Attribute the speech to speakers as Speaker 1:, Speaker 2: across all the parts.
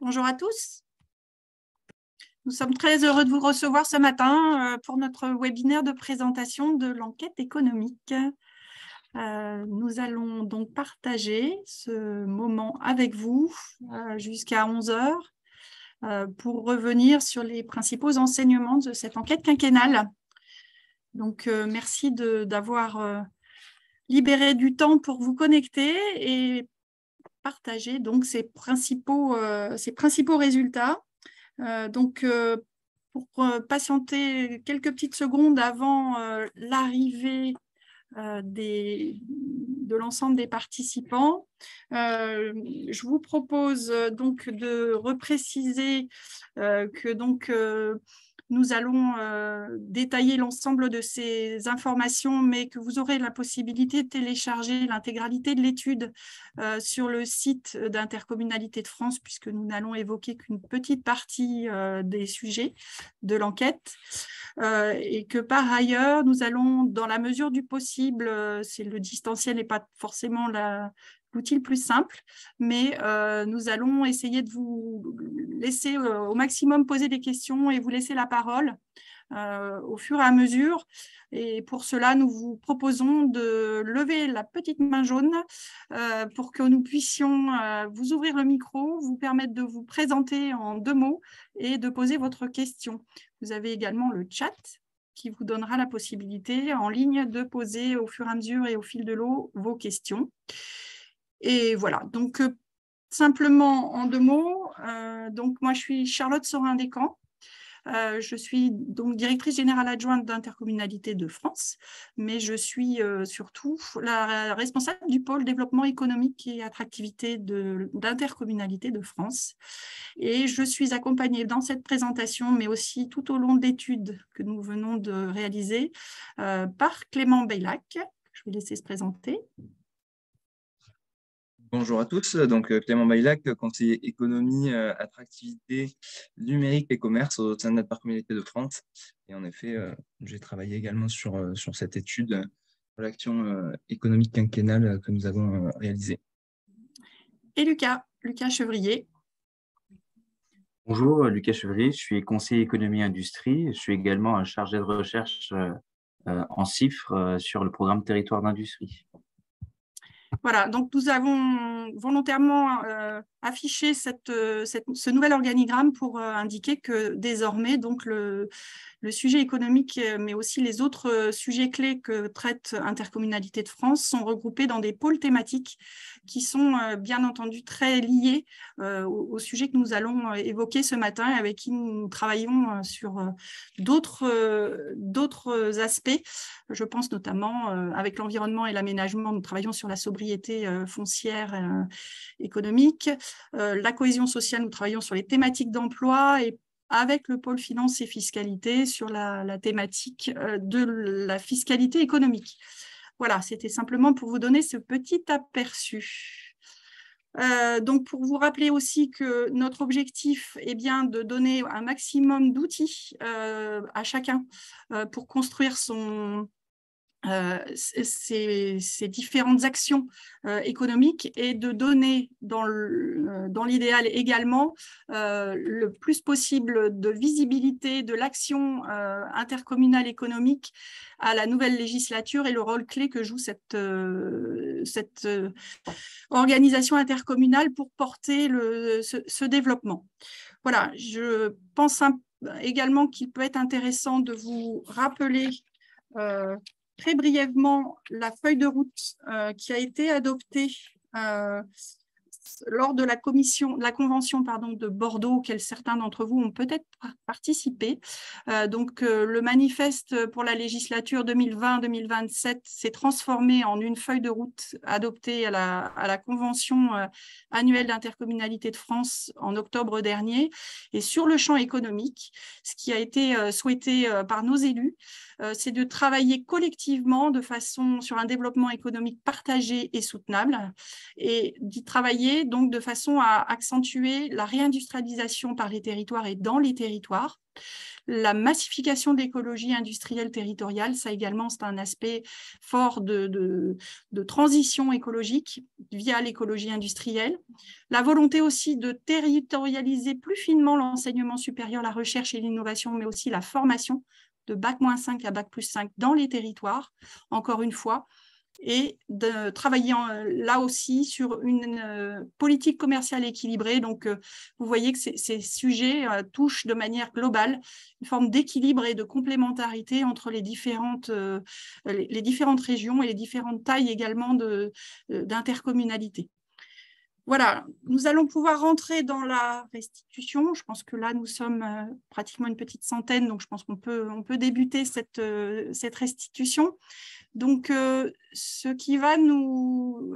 Speaker 1: Bonjour à tous. Nous sommes très heureux de vous recevoir ce matin pour notre webinaire de présentation de l'enquête économique. Nous allons donc partager ce moment avec vous jusqu'à 11 heures pour revenir sur les principaux enseignements de cette enquête quinquennale. Donc, merci d'avoir libéré du temps pour vous connecter et partager donc ces principaux résultats. Pour patienter quelques petites secondes avant l'arrivée de l'ensemble des participants, je vous propose donc de repréciser que nous allons détailler l'ensemble de ces informations, mais que vous aurez la possibilité de télécharger l'intégralité de l'étude sur le site d'Intercommunalité de France, puisque nous n'allons évoquer qu'une petite partie des sujets de l'enquête. Et que par ailleurs, nous allons, dans la mesure du possible, le distanciel n'est pas forcément l'outil le plus simple, mais nous allons essayer de vous laisser au maximum poser des questions et vous laisser la parole au fur et à mesure. Et pour cela, nous vous proposons de lever la petite main jaune pour que nous puissions vous ouvrir le micro, vous permettre de vous présenter en 2 mots et de poser votre question. Vous avez également le chat qui vous donnera la possibilité en ligne de poser au fur et à mesure et au fil de l'eau vos questions. Et voilà, donc simplement en 2 mots, donc moi je suis Charlotte Sorin-Descamps. Je suis donc directrice générale adjointe d'Intercommunalité de France, mais je suis surtout la responsable du pôle développement économique et attractivité d'Intercommunalité de France. Et je suis accompagnée dans cette présentation, mais aussi tout au long de l'étude que nous venons de réaliser, par Clément Beylac. Je vais laisser se présenter.
Speaker 2: Bonjour à tous, donc Clément Beylac, conseiller économie, attractivité, numérique et commerce au sein de l'Intercommunalité de France. Et en effet, j'ai travaillé également sur cette étude sur l'action économique quinquennale que nous avons réalisée.
Speaker 1: Et Lucas Chevrier.
Speaker 3: Bonjour, Lucas Chevrier, je suis conseiller économie-industrie. Je suis également un chargé de recherche en CIFRE sur le programme Territoire d'industrie.
Speaker 1: Voilà, donc nous avons volontairement affiché ce nouvel organigramme pour indiquer que désormais, donc le sujet économique, mais aussi les autres sujets clés que traite Intercommunalité de France sont regroupés dans des pôles thématiques qui sont bien entendu très liés au sujet que nous allons évoquer ce matin et avec qui nous travaillons sur d'autres aspects. Je pense notamment avec l'environnement et l'aménagement, nous travaillons sur la sobriété foncière économique. La cohésion sociale, nous travaillons sur les thématiques d'emploi et avec le pôle finance et fiscalité sur la thématique de la fiscalité économique. Voilà, c'était simplement pour vous donner ce petit aperçu. Donc, pour vous rappeler aussi que notre objectif est bien de donner un maximum d'outils à chacun pour construire ces différentes actions économiques et de donner dans l'idéal également le plus possible de visibilité de l'action intercommunale économique à la nouvelle législature et le rôle clé que joue cette organisation intercommunale pour porter ce développement. Voilà, je pense également qu'il peut être intéressant de vous rappeler très brièvement la feuille de route qui a été adoptée lors de la convention de Bordeaux, auquel certains d'entre vous ont peut-être participé. Le manifeste pour la législature 2020-2027 s'est transformé en une feuille de route adoptée à la convention annuelle d'intercommunalité de France en octobre dernier. Et sur le champ économique, ce qui a été souhaité par nos élus, c'est de travailler collectivement sur un développement économique partagé et soutenable et d'y travailler travailler donc de façon à accentuer la réindustrialisation par les territoires et dans les territoires. La massification de l'écologie industrielle territoriale, ça également, c'est un aspect fort de transition écologique via l'écologie industrielle. La volonté aussi de territorialiser plus finement l'enseignement supérieur, la recherche et l'innovation, mais aussi la formation de Bac-5 à Bac+5 dans les territoires, encore une fois, et de travailler là aussi sur une politique commerciale équilibrée. Donc, vous voyez que ces sujets touchent de manière globale une forme d'équilibre et de complémentarité entre les différentes régions et les différentes tailles également d'intercommunalité. Voilà, nous allons pouvoir rentrer dans la restitution. Je pense que là, nous sommes pratiquement une petite centaine, donc je pense qu'on peut débuter cette restitution. Donc, ce qui va nous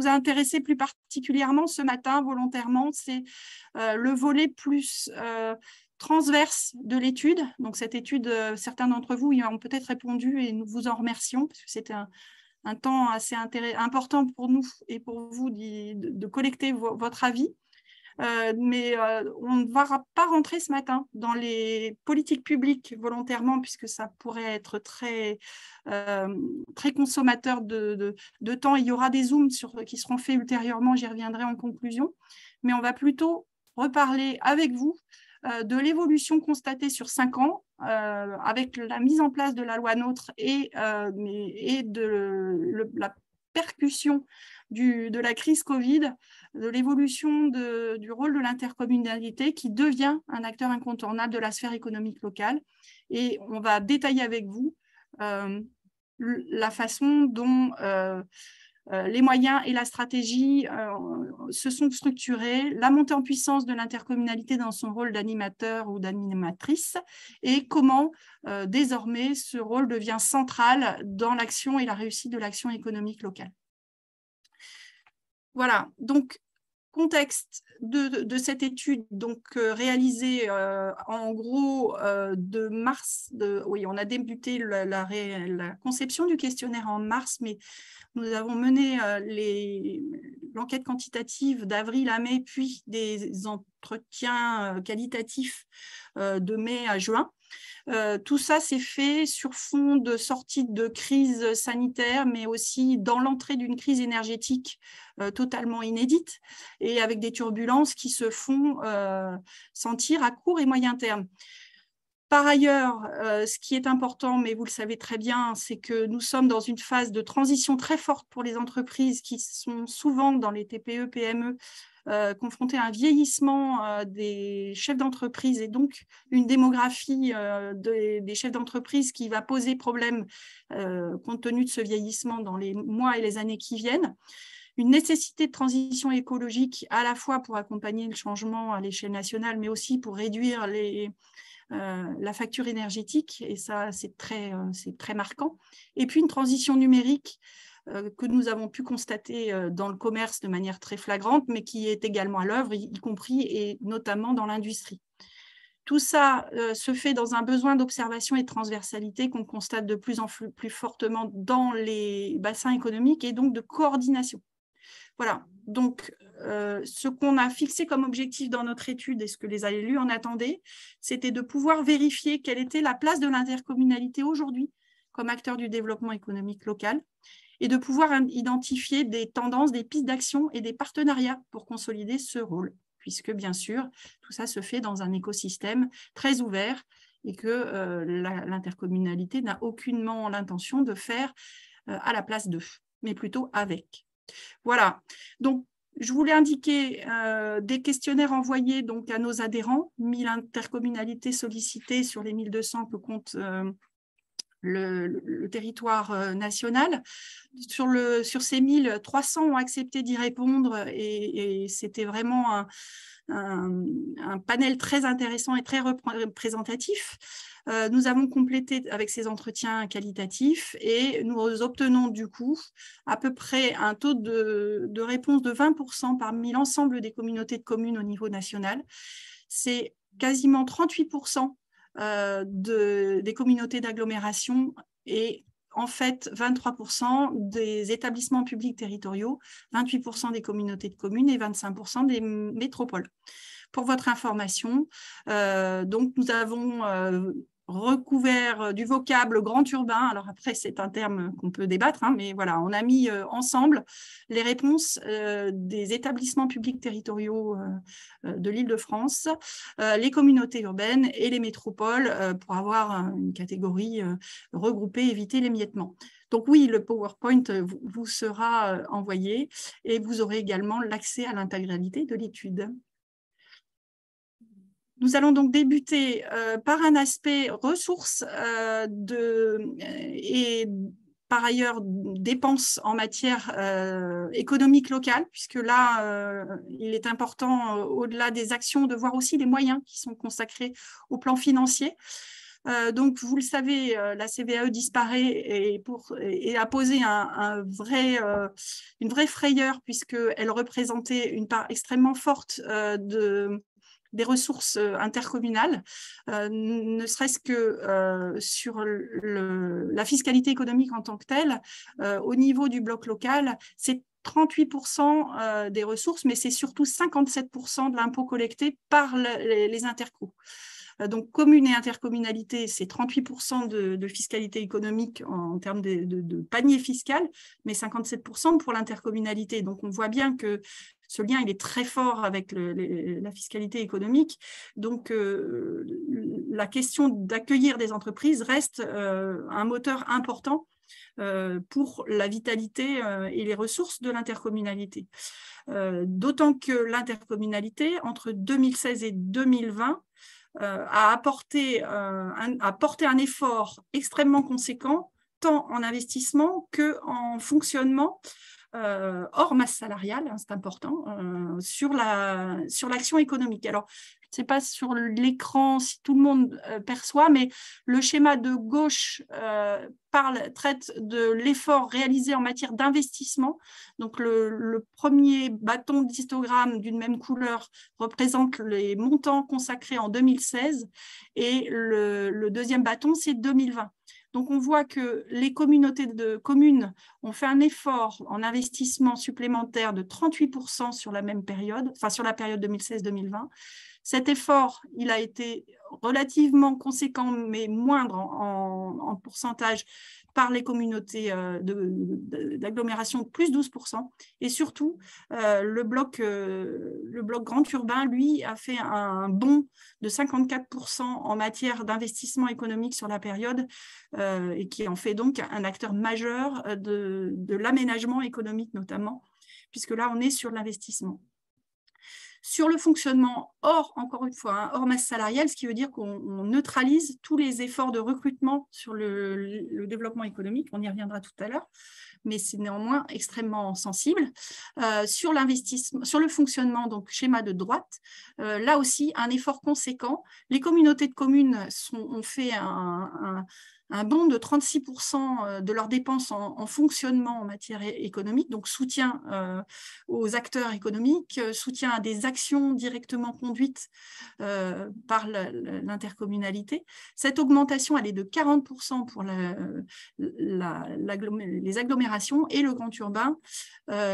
Speaker 1: intéresser plus particulièrement ce matin, volontairement, c'est le volet plus transverse de l'étude. Donc, cette étude, certains d'entre vous y ont peut-être répondu et nous vous en remercions, parce que c'était un temps assez important pour nous et pour vous de collecter votre avis. Mais on ne va pas rentrer ce matin dans les politiques publiques volontairement, puisque ça pourrait être très consommateur de temps. Il y aura des zooms qui seront faits ultérieurement, j'y reviendrai en conclusion. Mais on va plutôt reparler avec vous de l'évolution constatée sur 5 ans, avec la mise en place de la loi NOTRe et de la percussion de la crise Covid, de l'évolution du rôle de l'intercommunalité qui devient un acteur incontournable de la sphère économique locale. Et on va détailler avec vous la façon dont les moyens et la stratégie se sont structurés, la montée en puissance de l'intercommunalité dans son rôle d'animateur ou d'animatrice, et comment désormais ce rôle devient central dans l'action et la réussite de l'action économique locale. Voilà, donc contexte de cette étude donc réalisée en gros de mars, oui, on a débuté la conception du questionnaire en mars, mais nous avons mené l'enquête quantitative d'avril à mai, puis des entretiens qualitatifs de mai à juin. Tout ça s'est fait sur fond de sortie de crise sanitaire, mais aussi dans l'entrée d'une crise énergétique totalement inédite et avec des turbulences qui se font sentir à court et moyen terme. Par ailleurs, ce qui est important, mais vous le savez très bien, c'est que nous sommes dans une phase de transition très forte pour les entreprises qui sont souvent dans les TPE, PME, confrontées à un vieillissement des chefs d'entreprise et donc une démographie des chefs d'entreprise qui va poser problème compte tenu de ce vieillissement dans les mois et les années qui viennent. Une nécessité de transition écologique à la fois pour accompagner le changement à l'échelle nationale, mais aussi pour réduire la facture énergétique, et ça c'est très marquant. Et puis une transition numérique que nous avons pu constater dans le commerce de manière très flagrante, mais qui est également à l'œuvre, y compris et notamment dans l'industrie. Tout ça se fait dans un besoin d'observation et de transversalité qu'on constate de plus en plus fortement dans les bassins économiques et donc de coordination. Voilà, donc ce qu'on a fixé comme objectif dans notre étude et ce que les élus en attendaient, c'était de pouvoir vérifier quelle était la place de l'intercommunalité aujourd'hui comme acteur du développement économique local et de pouvoir identifier des tendances, des pistes d'action et des partenariats pour consolider ce rôle, puisque bien sûr, tout ça se fait dans un écosystème très ouvert et que l'intercommunalité n'a aucunement l'intention de faire à la place d'eux, mais plutôt avec. Voilà, donc je voulais indiquer des questionnaires envoyés donc, à nos adhérents, 1000 intercommunalités sollicitées sur les 1200 que compte le territoire national. Sur ces 1000, 300 ont accepté d'y répondre et c'était vraiment un panel très intéressant et très représentatif. Nous avons complété avec ces entretiens qualitatifs et nous obtenons du coup à peu près un taux de réponse de 20% parmi l'ensemble des communautés de communes au niveau national. C'est quasiment 38% des communautés d'agglomération et en fait 23% des établissements publics territoriaux, 28% des communautés de communes et 25% des métropoles. Pour votre information, donc nous avons recouvert du vocable grand urbain. Alors après, c'est un terme qu'on peut débattre, hein, mais voilà, on a mis ensemble les réponses des établissements publics territoriaux de l'Île-de-France, les communautés urbaines et les métropoles pour avoir une catégorie regroupée, éviter l'émiettement. Donc oui, le PowerPoint vous sera envoyé et vous aurez également l'accès à l'intégralité de l'étude. Nous allons donc débuter par un aspect ressources et par ailleurs dépenses en matière économique locale, puisque là, il est important, au-delà des actions, de voir aussi les moyens qui sont consacrés au plan financier. Donc, vous le savez, la CVAE disparaît et a posé une vraie frayeur, puisqu'elle représentait une part extrêmement forte des ressources intercommunales, ne serait-ce que sur la fiscalité économique en tant que telle. Au niveau du bloc local, c'est 38% des ressources, mais c'est surtout 57% de l'impôt collecté par les intercos. Donc, communes et intercommunalité, c'est 38% de fiscalité économique en termes de panier fiscal, mais 57% pour l'intercommunalité. Donc, on voit bien que ce lien, il est très fort avec la fiscalité économique. Donc, la question d'accueillir des entreprises reste un moteur important pour la vitalité et les ressources de l'intercommunalité. D'autant que l'intercommunalité, entre 2016 et 2020, a porté un effort extrêmement conséquent, tant en investissement qu'en fonctionnement, hors masse salariale, hein, c'est important, sur l'action économique. Alors, je ne sais pas sur l'écran si tout le monde perçoit, mais le schéma de gauche traite de l'effort réalisé en matière d'investissement. Donc, le premier bâton d'histogramme d'une même couleur représente les montants consacrés en 2016 et le deuxième bâton, c'est 2020. Donc, on voit que les communautés de communes ont fait un effort en investissement supplémentaire de 38% sur la même période, enfin sur la période 2016-2020. Cet effort, il a été relativement conséquent, mais moindre en pourcentage par les communautés d'agglomération, de plus 12%. Et surtout, le bloc grand urbain, lui, a fait un bond de 54% en matière d'investissement économique sur la période et qui en fait donc un acteur majeur de l'aménagement économique notamment, puisque là, on est sur l'investissement. Sur le fonctionnement encore une fois, hors masse salariale, ce qui veut dire qu'on neutralise tous les efforts de recrutement sur le développement économique, on y reviendra tout à l'heure, mais c'est néanmoins extrêmement sensible. Sur l'investissement, sur le fonctionnement, donc schéma de droite, là aussi, un effort conséquent. Les communautés de communes ont fait un bond de 36% de leurs dépenses en fonctionnement en matière économique, donc soutien aux acteurs économiques, soutien à des actions directement conduites par l'intercommunalité. Cette augmentation, elle est de 40% pour les agglomérations, et le grand urbain,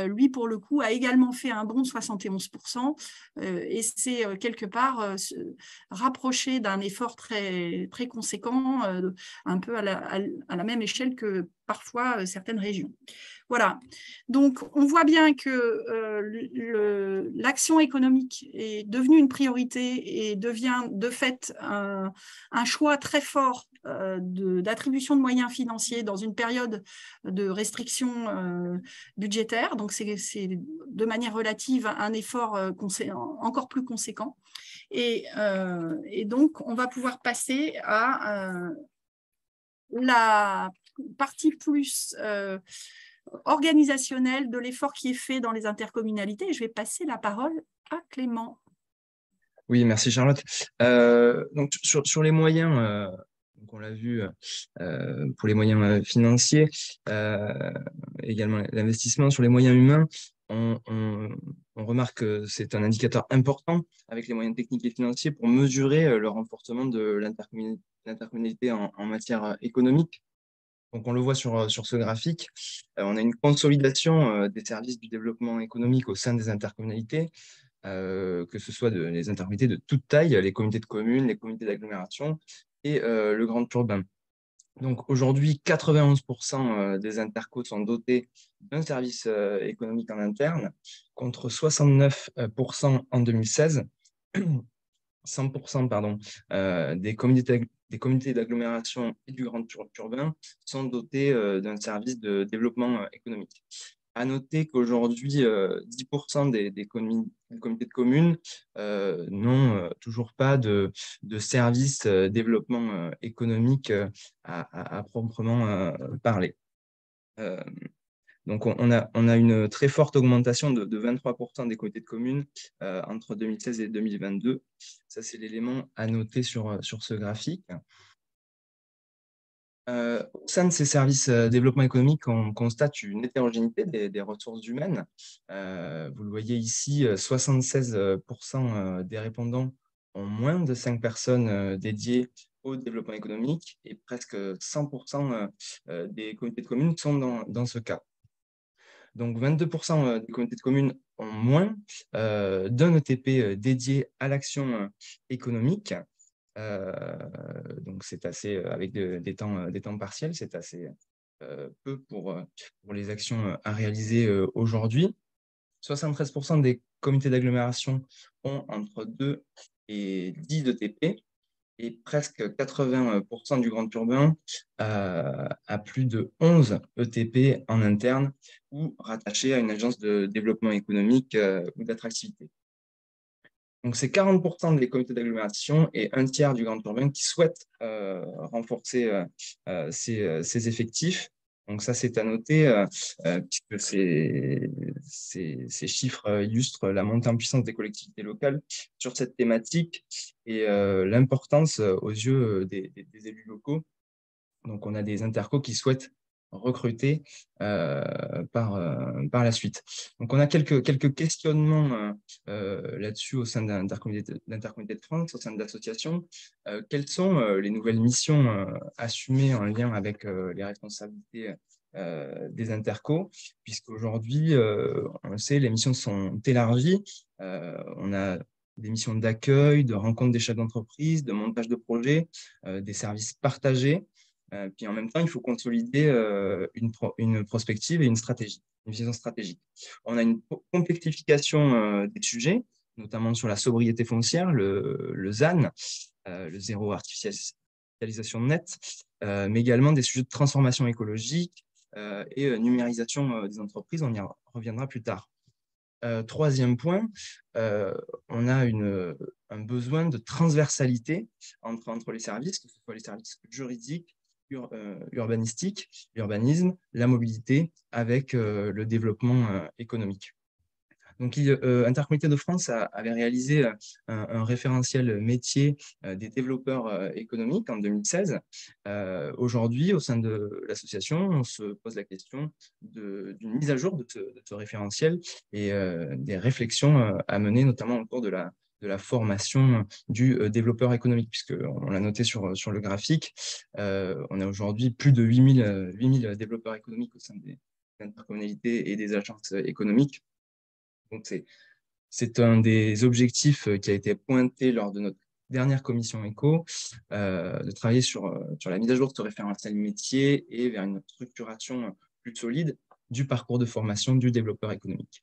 Speaker 1: lui, pour le coup, a également fait un bond de 71%, et c'est quelque part rapproché d'un effort très, très conséquent, un peu à la même échelle que parfois certaines régions. Voilà, donc on voit bien que l'action économique est devenue une priorité et devient de fait un choix très fort d'attribution de moyens financiers dans une période de restriction budgétaire. Donc c'est de manière relative un effort encore plus conséquent. Et donc on va pouvoir passer à la partie plus organisationnelle de l'effort qui est fait dans les intercommunalités. Et je vais passer la parole à Clément.
Speaker 2: Oui, merci Charlotte. Donc sur les moyens, on l'a vu pour les moyens financiers, également l'investissement. Sur les moyens humains, on remarque que c'est un indicateur important avec les moyens techniques et financiers pour mesurer le renforcement de l'intercommunalité en matière économique. Donc, on le voit sur ce graphique, on a une consolidation des services du développement économique au sein des intercommunalités, que ce soit les intercommunalités de toute taille, les communautés de communes, les communautés d'agglomération et le grand urbain. Donc aujourd'hui, 91% des intercos sont dotés d'un service économique en interne, contre 69% en 2016. 100% pardon, des communautés d'agglomération et du grand urbain sont dotés d'un service de développement économique. À noter qu'aujourd'hui, 10% des comités de communes n'ont toujours pas de service développement économique à proprement parler. Donc, on a une très forte augmentation de 23% des comités de communes entre 2016 et 2022. Ça, c'est l'élément à noter sur ce graphique. Au sein de ces services développement économique, on constate une hétérogénéité des ressources humaines. Vous le voyez ici, 76% des répondants ont moins de 5 personnes dédiées au développement économique et presque 100% des comités de communes sont dans ce cas. Donc, 22% des communautés de communes ont moins d'un ETP dédié à l'action économique. Donc, c'est assez, avec des temps partiels, c'est assez peu pour les actions à réaliser aujourd'hui. 73% des comités d'agglomération ont entre 2 et 10 ETP. Et presque 80% du grand urbain a plus de 11 ETP en interne ou rattachés à une agence de développement économique ou d'attractivité. Donc, c'est 40% des comités d'agglomération et un tiers du grand urbain qui souhaitent renforcer ces effectifs. Donc, ça, c'est à noter, puisque ces chiffres illustrent la montée en puissance des collectivités locales sur cette thématique et l'importance aux yeux des élus locaux. Donc, on a des intercos qui souhaitent recruter par la suite. Donc, on a quelques questionnements là-dessus au sein d'Intercommunauté de France, au sein de l'association. Quelles sont les nouvelles missions assumées en lien avec les responsabilités des intercos, puisqu'aujourd'hui, on le sait, les missions sont élargies. On a des missions d'accueil, de rencontre des chefs d'entreprise, de montage de projets, des services partagés. Puis en même temps, il faut consolider une prospective et une stratégie, une vision stratégique. On a une complexification des sujets, notamment sur la sobriété foncière, le ZAN, le zéro artificialisation nette, mais également des sujets de transformation écologique et numérisation des entreprises. On y reviendra plus tard. Troisième point, on a un besoin de transversalité entre les services, que ce soit les services juridiques, urbanistique, l'urbanisme, la mobilité avec le développement économique. Donc, Intercommunauté de France avait réalisé un référentiel métier des développeurs économiques en 2016. Aujourd'hui, au sein de l'association, on se pose la question d'une mise à jour de ce référentiel et des réflexions à mener, notamment au cours de la formation du développeur économique, puisqu'on l'a noté sur le graphique, on a aujourd'hui plus de 8000 développeurs économiques au sein des intercommunalités et des agences économiques. Donc, c'est un des objectifs qui a été pointé lors de notre dernière commission éco, de travailler sur la mise à jour de ce référentiel métier et vers une structuration plus solide du parcours de formation du développeur économique.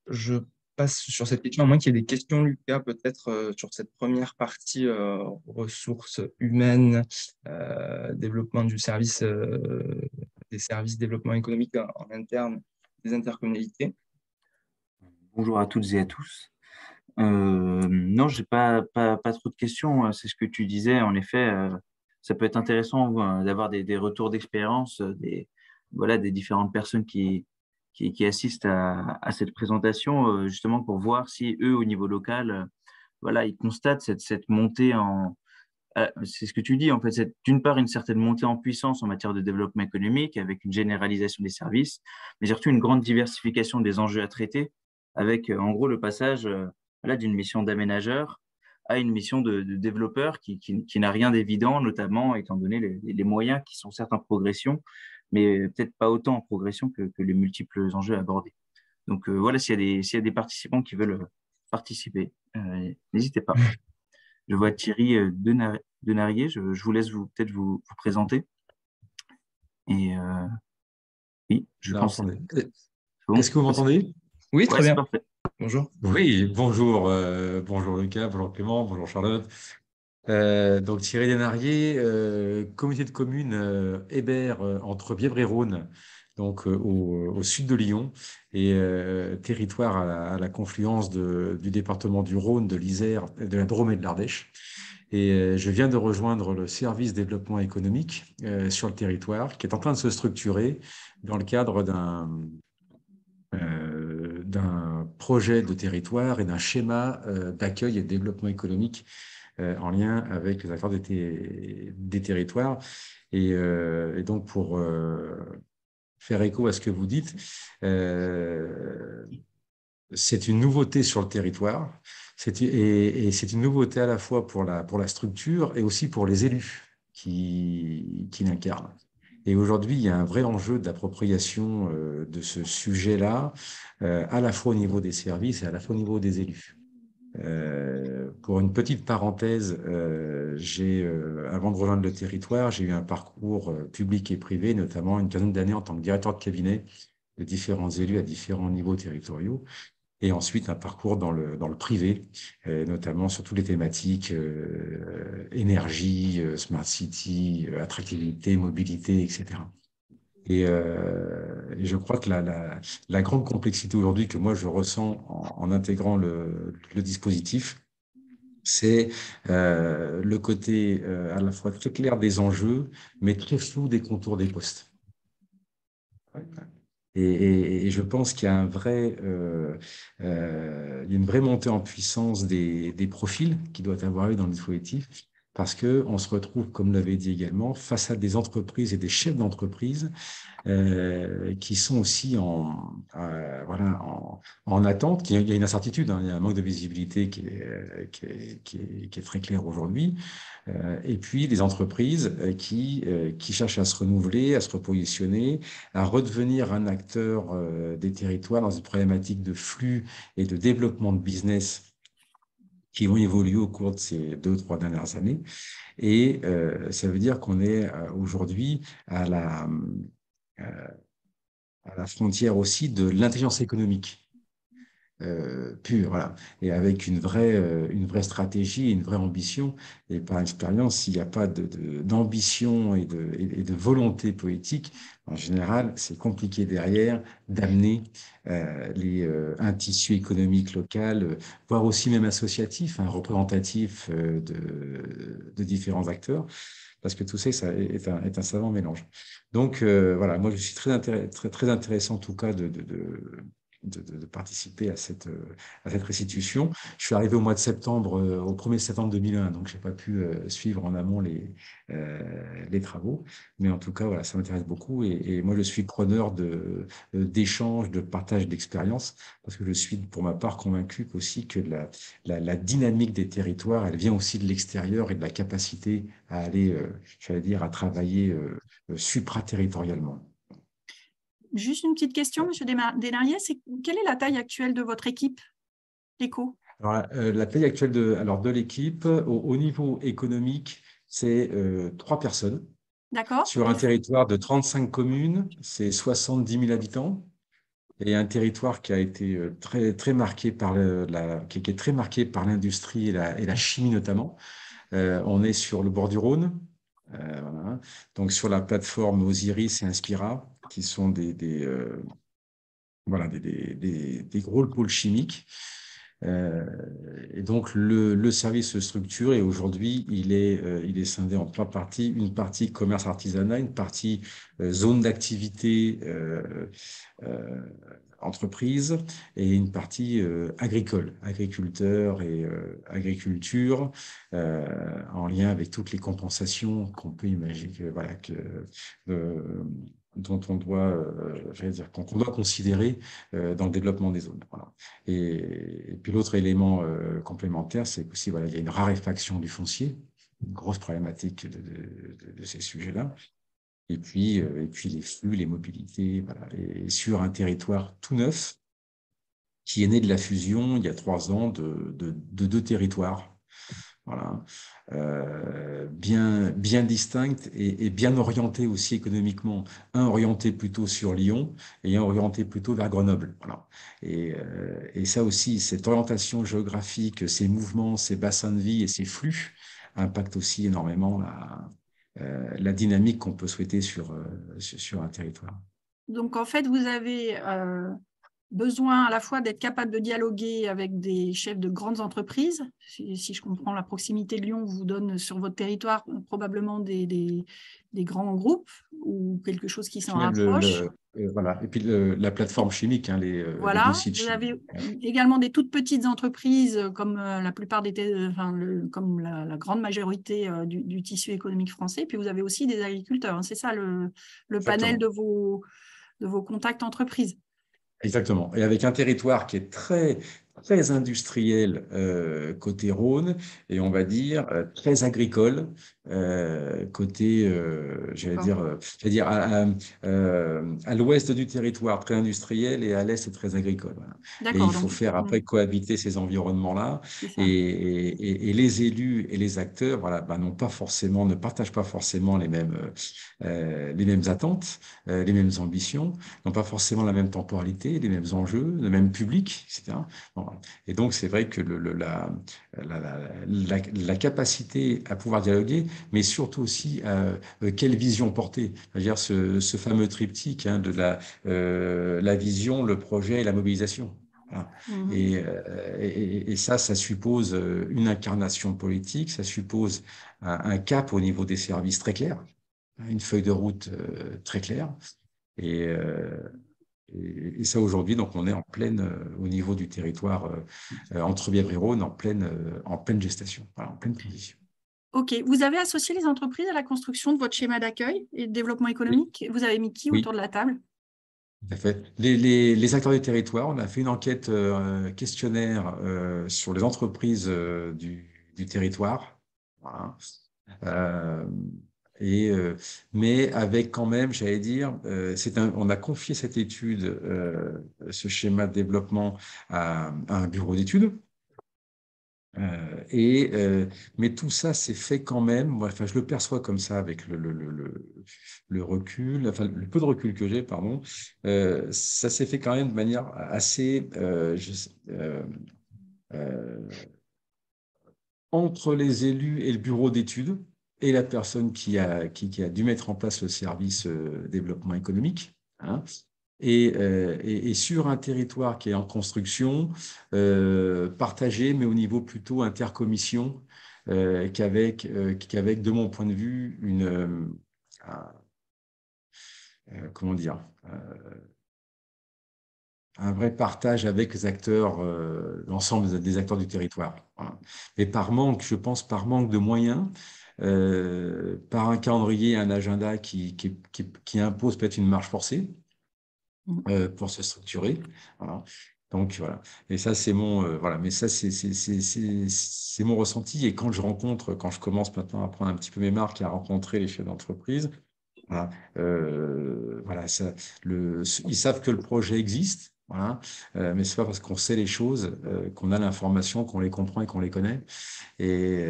Speaker 2: Je passe sur cette question, à moins qu'il y ait des questions, Lucas, peut-être sur cette première partie ressources humaines, développement du service, des services développement économique en interne des intercommunalités.
Speaker 3: Bonjour à toutes et à tous. Non, je n'ai pas trop de questions. C'est ce que tu disais. En effet, ça peut être intéressant d'avoir des retours d'expérience des différentes personnes qui assistent à cette présentation, justement pour voir si eux, au niveau local, ils constatent cette montée en… c'est ce que tu dis, en fait, c'est d'une part une certaine montée en puissance en matière de développement économique avec une généralisation des services, mais surtout une grande diversification des enjeux à traiter avec, en gros, le passage d'une mission d'aménageur a une mission de développeur qui n'a rien d'évident, notamment étant donné les moyens qui sont certes en progression, mais peut-être pas autant en progression que les multiples enjeux abordés. Donc voilà, s'il y a des participants qui veulent participer, n'hésitez pas. Je vois Thierry Denarié, je vous laisse peut-être vous présenter. Et oui, je
Speaker 4: Alors,
Speaker 3: pense que
Speaker 4: attendez.
Speaker 3: c'est bon.
Speaker 4: Est-ce que vous m'entendez?
Speaker 2: Oui,
Speaker 3: Ouais,
Speaker 2: très
Speaker 3: c'est
Speaker 2: bien.
Speaker 3: parfait.
Speaker 2: Bonjour.
Speaker 4: Oui, bonjour, bonjour Lucas, bonjour Clément, bonjour Charlotte. Donc Thierry Denarié, communauté de communes Hébert entre Bièvre et Rhône, donc au sud de Lyon, et territoire à la confluence du département du Rhône, de l'Isère, de la Drôme et de l'Ardèche. Et je viens de rejoindre le service développement économique sur le territoire, qui est en train de se structurer dans le cadre d'un projet de territoire et d'un schéma d'accueil et de développement économique en lien avec les acteurs des territoires. Et donc, pour faire écho à ce que vous dites, c'est une nouveauté sur le territoire. Et c'est une nouveauté à la fois pour la structure et aussi pour les élus qui l'incarnent. Et aujourd'hui, il y a un vrai enjeu d'appropriation de ce sujet-là, à la fois au niveau des services et à la fois au niveau des élus. Pour une petite parenthèse, avant de rejoindre le territoire, j'ai eu un parcours public et privé, notamment une quinzaine d'années en tant que directeur de cabinet de différents élus à différents niveaux territoriaux, et ensuite un parcours dans le privé, notamment sur toutes les thématiques énergie, smart city, attractivité, mobilité, etc. Et je crois que la grande complexité aujourd'hui que moi je ressens en intégrant le dispositif, c'est le côté à la fois très clair des enjeux, mais très flou des contours des postes. Et je pense qu'il y a il y a une vraie montée en puissance des profils qui doivent avoir eu dans le dispositif, parce qu'on se retrouve, comme l'avait dit également, face à des entreprises et des chefs d'entreprise qui sont aussi voilà, en attente. Il y a une incertitude, hein, il y a un manque de visibilité qui est très clair aujourd'hui. Et puis des entreprises qui cherchent à se renouveler, à se repositionner, à redevenir un acteur des territoires dans une problématique de flux et de développement de business qui vont évoluer au cours de ces 2 ou 3 dernières années. Et ça veut dire qu'on est aujourd'hui euh, à la frontière aussi de l'intelligence économique pure, voilà, et avec une vraie stratégie, une vraie ambition. Et par expérience, s'il n'y a pas d'ambition et de volonté politique, en général, c'est compliqué derrière d'amener un tissu économique local, voire aussi même associatif, hein, représentatif de différents acteurs, parce que tout ça, ça est un savant mélange. Donc, voilà, moi, je suis très intéressant, en tout cas, de participer à cette restitution. Je suis arrivé au mois de septembre, au 1er septembre 2001, donc je n'ai pas pu suivre en amont les travaux. Mais en tout cas, voilà, ça m'intéresse beaucoup. Et moi, je suis preneur d'échanges, de partage d'expériences, parce que je suis, pour ma part, convaincu aussi que la dynamique des territoires, elle vient aussi de l'extérieur et de la capacité à aller, j'allais dire, à travailler supraterritorialement.
Speaker 1: Juste une petite question, Monsieur Denarié, quelle est la taille actuelle de votre équipe, l'éco?
Speaker 4: Alors, la taille actuelle de l'équipe, au niveau économique, c'est 3 personnes.
Speaker 1: D'accord.
Speaker 4: Sur un territoire de 35 communes, c'est 70 000 habitants. Et un territoire qui a été très marqué qui est très marqué par l'industrie et la chimie notamment. On est sur le bord du Rhône, voilà. Donc sur la plateforme Osiris et Inspira, qui sont voilà, des gros pôles chimiques. Et donc, le service se structure et aujourd'hui, il est scindé en 3 parties. Une partie commerce artisanat, une partie zone d'activité entreprise et une partie agricole, agriculteurs et agriculture, en lien avec toutes les compensations qu'on peut imaginer, voilà, dont on doit, qu'on doit considérer dans le développement des zones. Voilà. Et puis l'autre élément complémentaire, c'est qu'aussi, voilà, il y a une raréfaction du foncier, une grosse problématique de ces sujets-là. Et puis les flux, les mobilités, voilà. Et sur un territoire tout neuf, qui est né de la fusion il y a 3 ans de 2 territoires. Voilà. Bien distinctes et bien orientées aussi économiquement. Un orienté plutôt sur Lyon et un orienté plutôt vers Grenoble. Voilà. Et ça aussi, cette orientation géographique, ces mouvements, ces bassins de vie et ces flux impactent aussi énormément la dynamique qu'on peut souhaiter sur un territoire.
Speaker 1: Donc, en fait, vous avez besoin à la fois d'être capable de dialoguer avec des chefs de grandes entreprises. Si je comprends, la proximité de Lyon vous donne sur votre territoire probablement des grands groupes ou quelque chose qui s'en rapproche.
Speaker 4: Voilà. Et puis la plateforme chimique, hein, les 2
Speaker 1: Voilà,
Speaker 4: sites
Speaker 1: vous
Speaker 4: chimiques.
Speaker 1: avez également des toutes petites entreprises comme la plupart comme la grande majorité du tissu économique français. Puis vous avez aussi des agriculteurs, hein. C'est ça le panel de vos contacts entreprises.
Speaker 4: Exactement. Et avec un territoire qui est très, très industriel côté Rhône et on va dire très agricole côté, j'allais dire à l'ouest du territoire très industriel et à l'est très agricole. Voilà. Et il faut faire après cohabiter ces environnements-là et les élus et les acteurs, voilà, ne partagent pas forcément les mêmes attentes, les mêmes ambitions, n'ont pas forcément la même temporalité, les mêmes enjeux, le même public, etc. Bon, et donc, c'est vrai que la capacité à pouvoir dialoguer, mais surtout aussi quelle vision porter. C'est-à-dire ce fameux triptyque de la vision, le projet et la mobilisation. Voilà. Et ça suppose une incarnation politique, ça suppose un cap au niveau des services très clair, une feuille de route très claire. Et ça, aujourd'hui, donc on est en pleine, au niveau du territoire entre Bièvre et Rhône, en pleine gestation, voilà, en pleine transition.
Speaker 1: OK. Vous avez associé les entreprises à la construction de votre schéma d'accueil et de développement économique? Vous avez mis qui autour de la table?
Speaker 4: Tout à fait. Les acteurs du territoire, on a fait une enquête questionnaire sur les entreprises du territoire. Voilà. Mais avec quand même, j'allais dire, on a confié cette étude, ce schéma de développement à un bureau d'études. Mais tout ça s'est fait quand même, enfin, je le perçois comme ça avec le recul, enfin le peu de recul que j'ai, pardon, ça s'est fait quand même de manière assez entre les élus et le bureau d'études et la personne qui a dû mettre en place le service développement économique. Hein. Et sur un territoire qui est en construction, partagé, mais au niveau plutôt intercommission, qu'avec, de mon point de vue, comment dire, un vrai partage avec les acteurs, l'ensemble des acteurs du territoire. Voilà. Mais je pense par manque de moyens, par un calendrier, un agenda qui impose peut-être une marche forcée, pour se structurer. Voilà. Donc voilà. Et ça, c'est mon voilà. Mais ça, c'est mon ressenti. Et quand je commence maintenant à prendre un petit peu mes marques et à rencontrer les chefs d'entreprise, voilà, voilà, ils savent que le projet existe. Voilà, mais c'est pas parce qu'on sait les choses qu'on a l'information, qu'on les comprend et qu'on les connaît. Et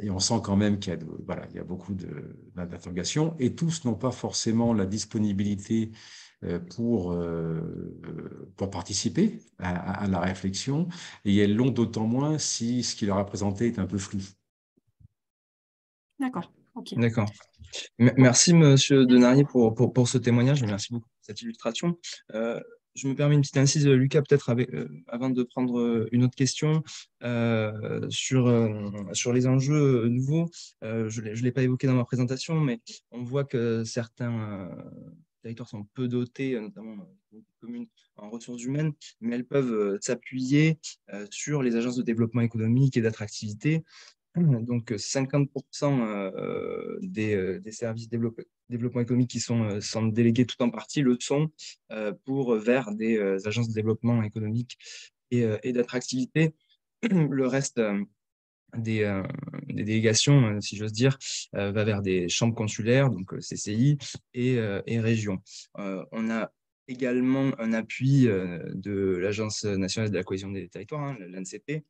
Speaker 4: on sent quand même il y a beaucoup d'interrogations. Et tous n'ont pas forcément la disponibilité pour participer à la réflexion, et elles l'ont d'autant moins si ce qui leur a présenté est un peu flou.
Speaker 1: D'accord. Okay.
Speaker 2: D'accord. Merci, Monsieur Denarié, pour ce témoignage. Merci beaucoup pour cette illustration. Je me permets une petite incise, Lucas, peut-être avant de prendre une autre question sur les enjeux nouveaux. Je ne l'ai pas évoqué dans ma présentation, mais on voit que certains territoires sont peu dotés, notamment les communes en ressources humaines, mais elles peuvent s'appuyer sur les agences de développement économique et d'attractivité Donc 50% des services développement économique qui sont délégués tout en partie le sont vers des agences de développement économique et d'attractivité. Le reste des délégations, si j'ose dire, va vers des chambres consulaires, donc CCI, et régions. On a également un appui de l'Agence nationale de la cohésion des territoires, l'ANCT,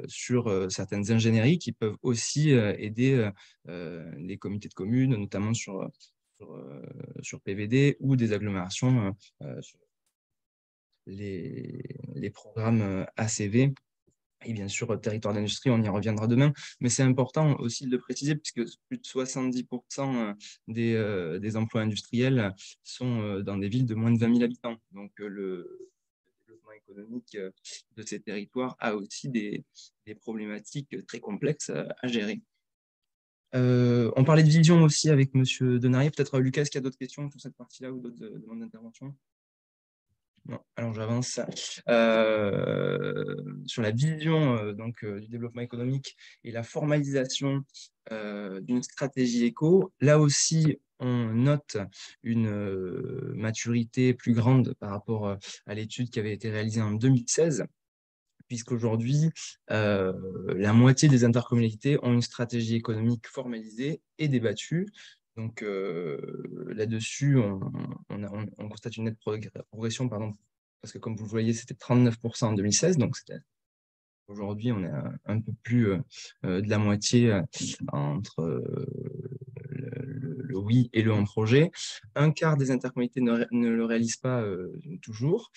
Speaker 2: sur certaines ingénieries qui peuvent aussi aider les comités de communes, notamment sur PVD ou des agglomérations sur les programmes ACV. Et bien sûr, territoire d'industrie, on y reviendra demain. Mais c'est important aussi de le préciser, puisque plus de 70% des emplois industriels sont dans des villes de moins de 20 000 habitants. Donc, le développement économique de ces territoires a aussi des problématiques très complexes à gérer. On parlait de vision aussi avec M. Denarié. Peut-être Lucas, qui a d'autres questions sur cette partie-là ou d'autres demandes d'intervention? Non, alors j'avance. Sur la vision du développement économique et la formalisation d'une stratégie éco, là aussi, on note une maturité plus grande par rapport à l'étude qui avait été réalisée en 2016, puisqu'aujourd'hui, la moitié des intercommunalités ont une stratégie économique formalisée et débattue. Donc là-dessus, on constate une nette progression, pardon, parce que comme vous le voyez, c'était 39% en 2016, donc aujourd'hui, on est un peu plus de la moitié entre le oui et le en projet. Un quart des intercommunalités ne le réalisent pas toujours.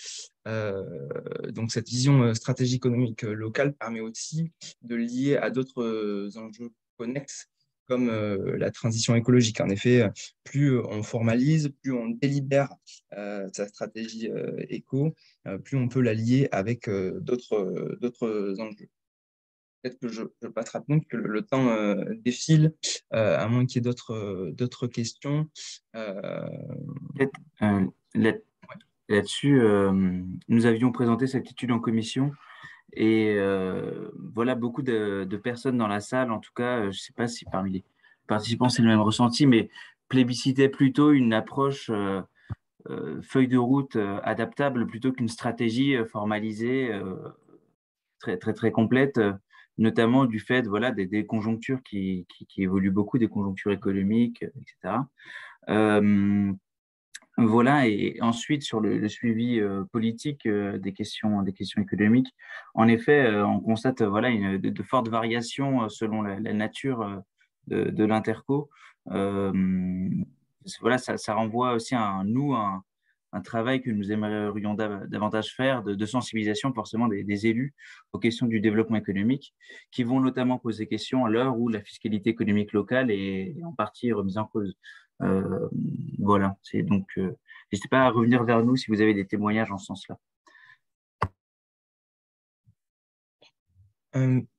Speaker 2: Donc cette vision stratégie économique locale permet aussi de lier à d'autres enjeux connexes comme la transition écologique. En effet, plus on formalise, plus on délibère sa stratégie éco, plus on peut la lier avec d'autres enjeux. Peut-être que je passe rapidement, que le temps défile, à moins qu'il y ait d'autres questions.
Speaker 3: Peut-être, là-dessus, nous avions présenté cette étude en commission et voilà, beaucoup de personnes dans la salle, en tout cas, je ne sais pas si parmi les participants c'est le même ressenti, mais plébiscitaient plutôt une approche feuille de route adaptable plutôt qu'une stratégie formalisée très, très, très complète, notamment du fait voilà, des conjonctures qui évoluent beaucoup, des conjonctures économiques, etc. Voilà, et ensuite sur le suivi politique des questions économiques, en effet, on constate voilà, de fortes variations selon la nature de l'interco. Voilà, ça renvoie aussi à un travail que nous aimerions davantage faire de sensibilisation forcément des élus aux questions du développement économique, qui vont notamment poser question à l'heure où la fiscalité économique locale est en partie remise en cause. Voilà, c'est donc n'hésitez pas à revenir vers nous si vous avez des témoignages en ce sens-là.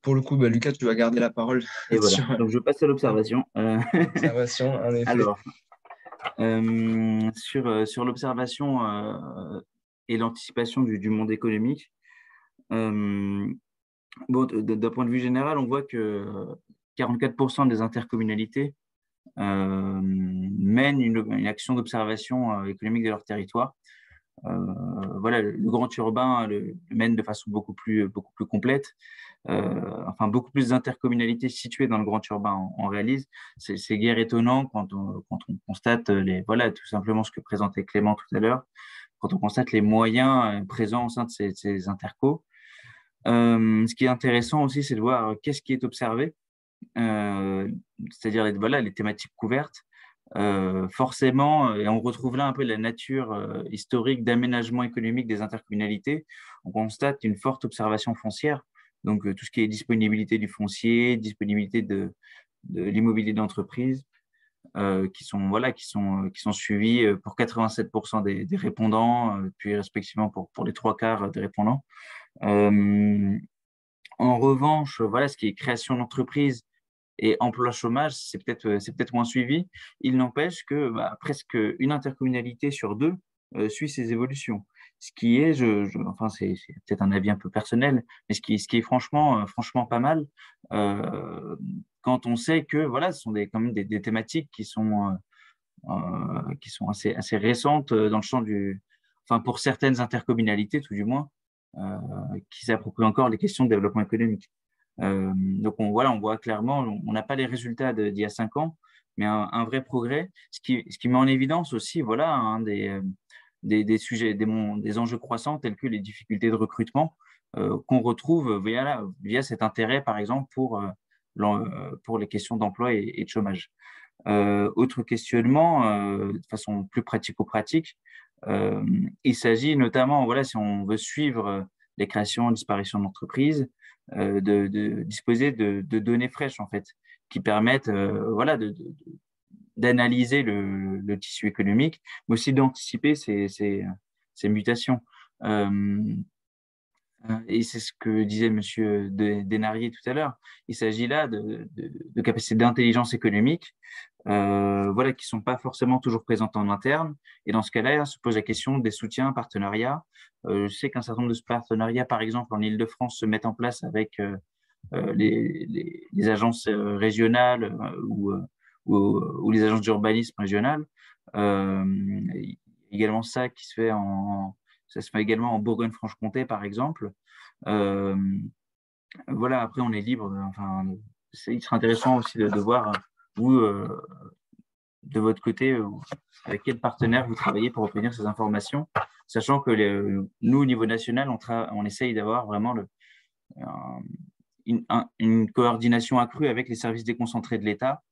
Speaker 2: Pour le coup, Lucas, tu vas garder la parole.
Speaker 3: Et voilà, donc je passe à l'observation.
Speaker 2: Observation, en effet.
Speaker 3: Alors, sur l'observation et l'anticipation du monde économique, bon, d'un point de vue général, on voit que 44% des intercommunalités mènent une action d'observation économique de leur territoire. Voilà, le grand urbain le mène de façon beaucoup plus complète. Enfin, beaucoup plus d'intercommunalités situées dans le grand urbain en réalisent. C'est guère étonnant quand on constate voilà, tout simplement ce que présentait Clément tout à l'heure, quand on constate les moyens présents au sein de ces intercos. Ce qui est intéressant aussi, c'est de voir qu'est-ce qui est observé, c'est-à-dire voilà, les thématiques couvertes. Forcément, et on retrouve là un peu la nature historique d'aménagement économique des intercommunalités, on constate une forte observation foncière, donc tout ce qui est disponibilité du foncier, disponibilité de l'immobilier d'entreprise, qui sont suivis pour 87% des répondants, puis respectivement pour les 3/4 des répondants. En revanche, voilà, ce qui est création d'entreprise et emploi chômage, c'est peut-être moins suivi. Il n'empêche que presque une intercommunalité sur deux suit ces évolutions. Ce qui est, enfin, c'est peut-être un avis un peu personnel, mais ce qui est franchement pas mal, quand on sait que voilà, ce sont quand même des thématiques qui sont assez récentes dans le champ enfin, pour certaines intercommunalités, tout du moins, qui s'approprient encore les questions de développement économique. Donc, on voit clairement, on n'a pas les résultats d'il y a 5 ans, mais un vrai progrès. Ce qui met en évidence aussi, voilà, des sujets, des enjeux croissants tels que les difficultés de recrutement qu'on retrouve via cet intérêt, par exemple, pour les questions d'emploi et de chômage. Autre questionnement, de façon plus pratico-pratique, il s'agit notamment, voilà, si on veut suivre les créations et disparitions d'entreprises, de disposer de données fraîches, en fait, qui permettent voilà, d'analyser le tissu économique, mais aussi d'anticiper ces mutations. Et c'est ce que disait Monsieur Denarié tout à l'heure. Il s'agit là de capacités d'intelligence économique, voilà, qui sont pas forcément toujours présentes en interne. Et dans ce cas-là, se pose la question des soutiens, partenariats. Je sais qu'un certain nombre de partenariats, par exemple en Île-de-France, se mettent en place avec les agences régionales ou les agences d'urbanisme régionales. Également ça qui se fait ça se fait également en Bourgogne-Franche-Comté, par exemple. Euh, voilà, après, on est libre. Enfin, il serait intéressant aussi de voir, vous, de votre côté, avec quel partenaire vous travaillez pour obtenir ces informations, sachant que nous, au niveau national, on essaye d'avoir vraiment une coordination accrue avec les services déconcentrés de l'État.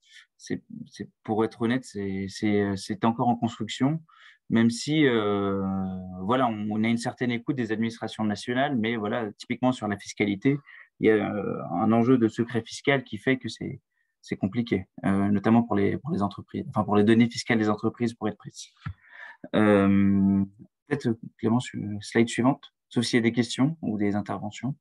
Speaker 3: Pour être honnête, c'est encore en construction, même si voilà, on a une certaine écoute des administrations nationales, mais voilà, typiquement sur la fiscalité, il y a un enjeu de secret fiscal qui fait que c'est compliqué, notamment pour les entreprises, enfin pour les données fiscales des entreprises, pour être précis. Peut-être, Clément, sur la slide suivante, sauf s'il y a des questions ou des interventions.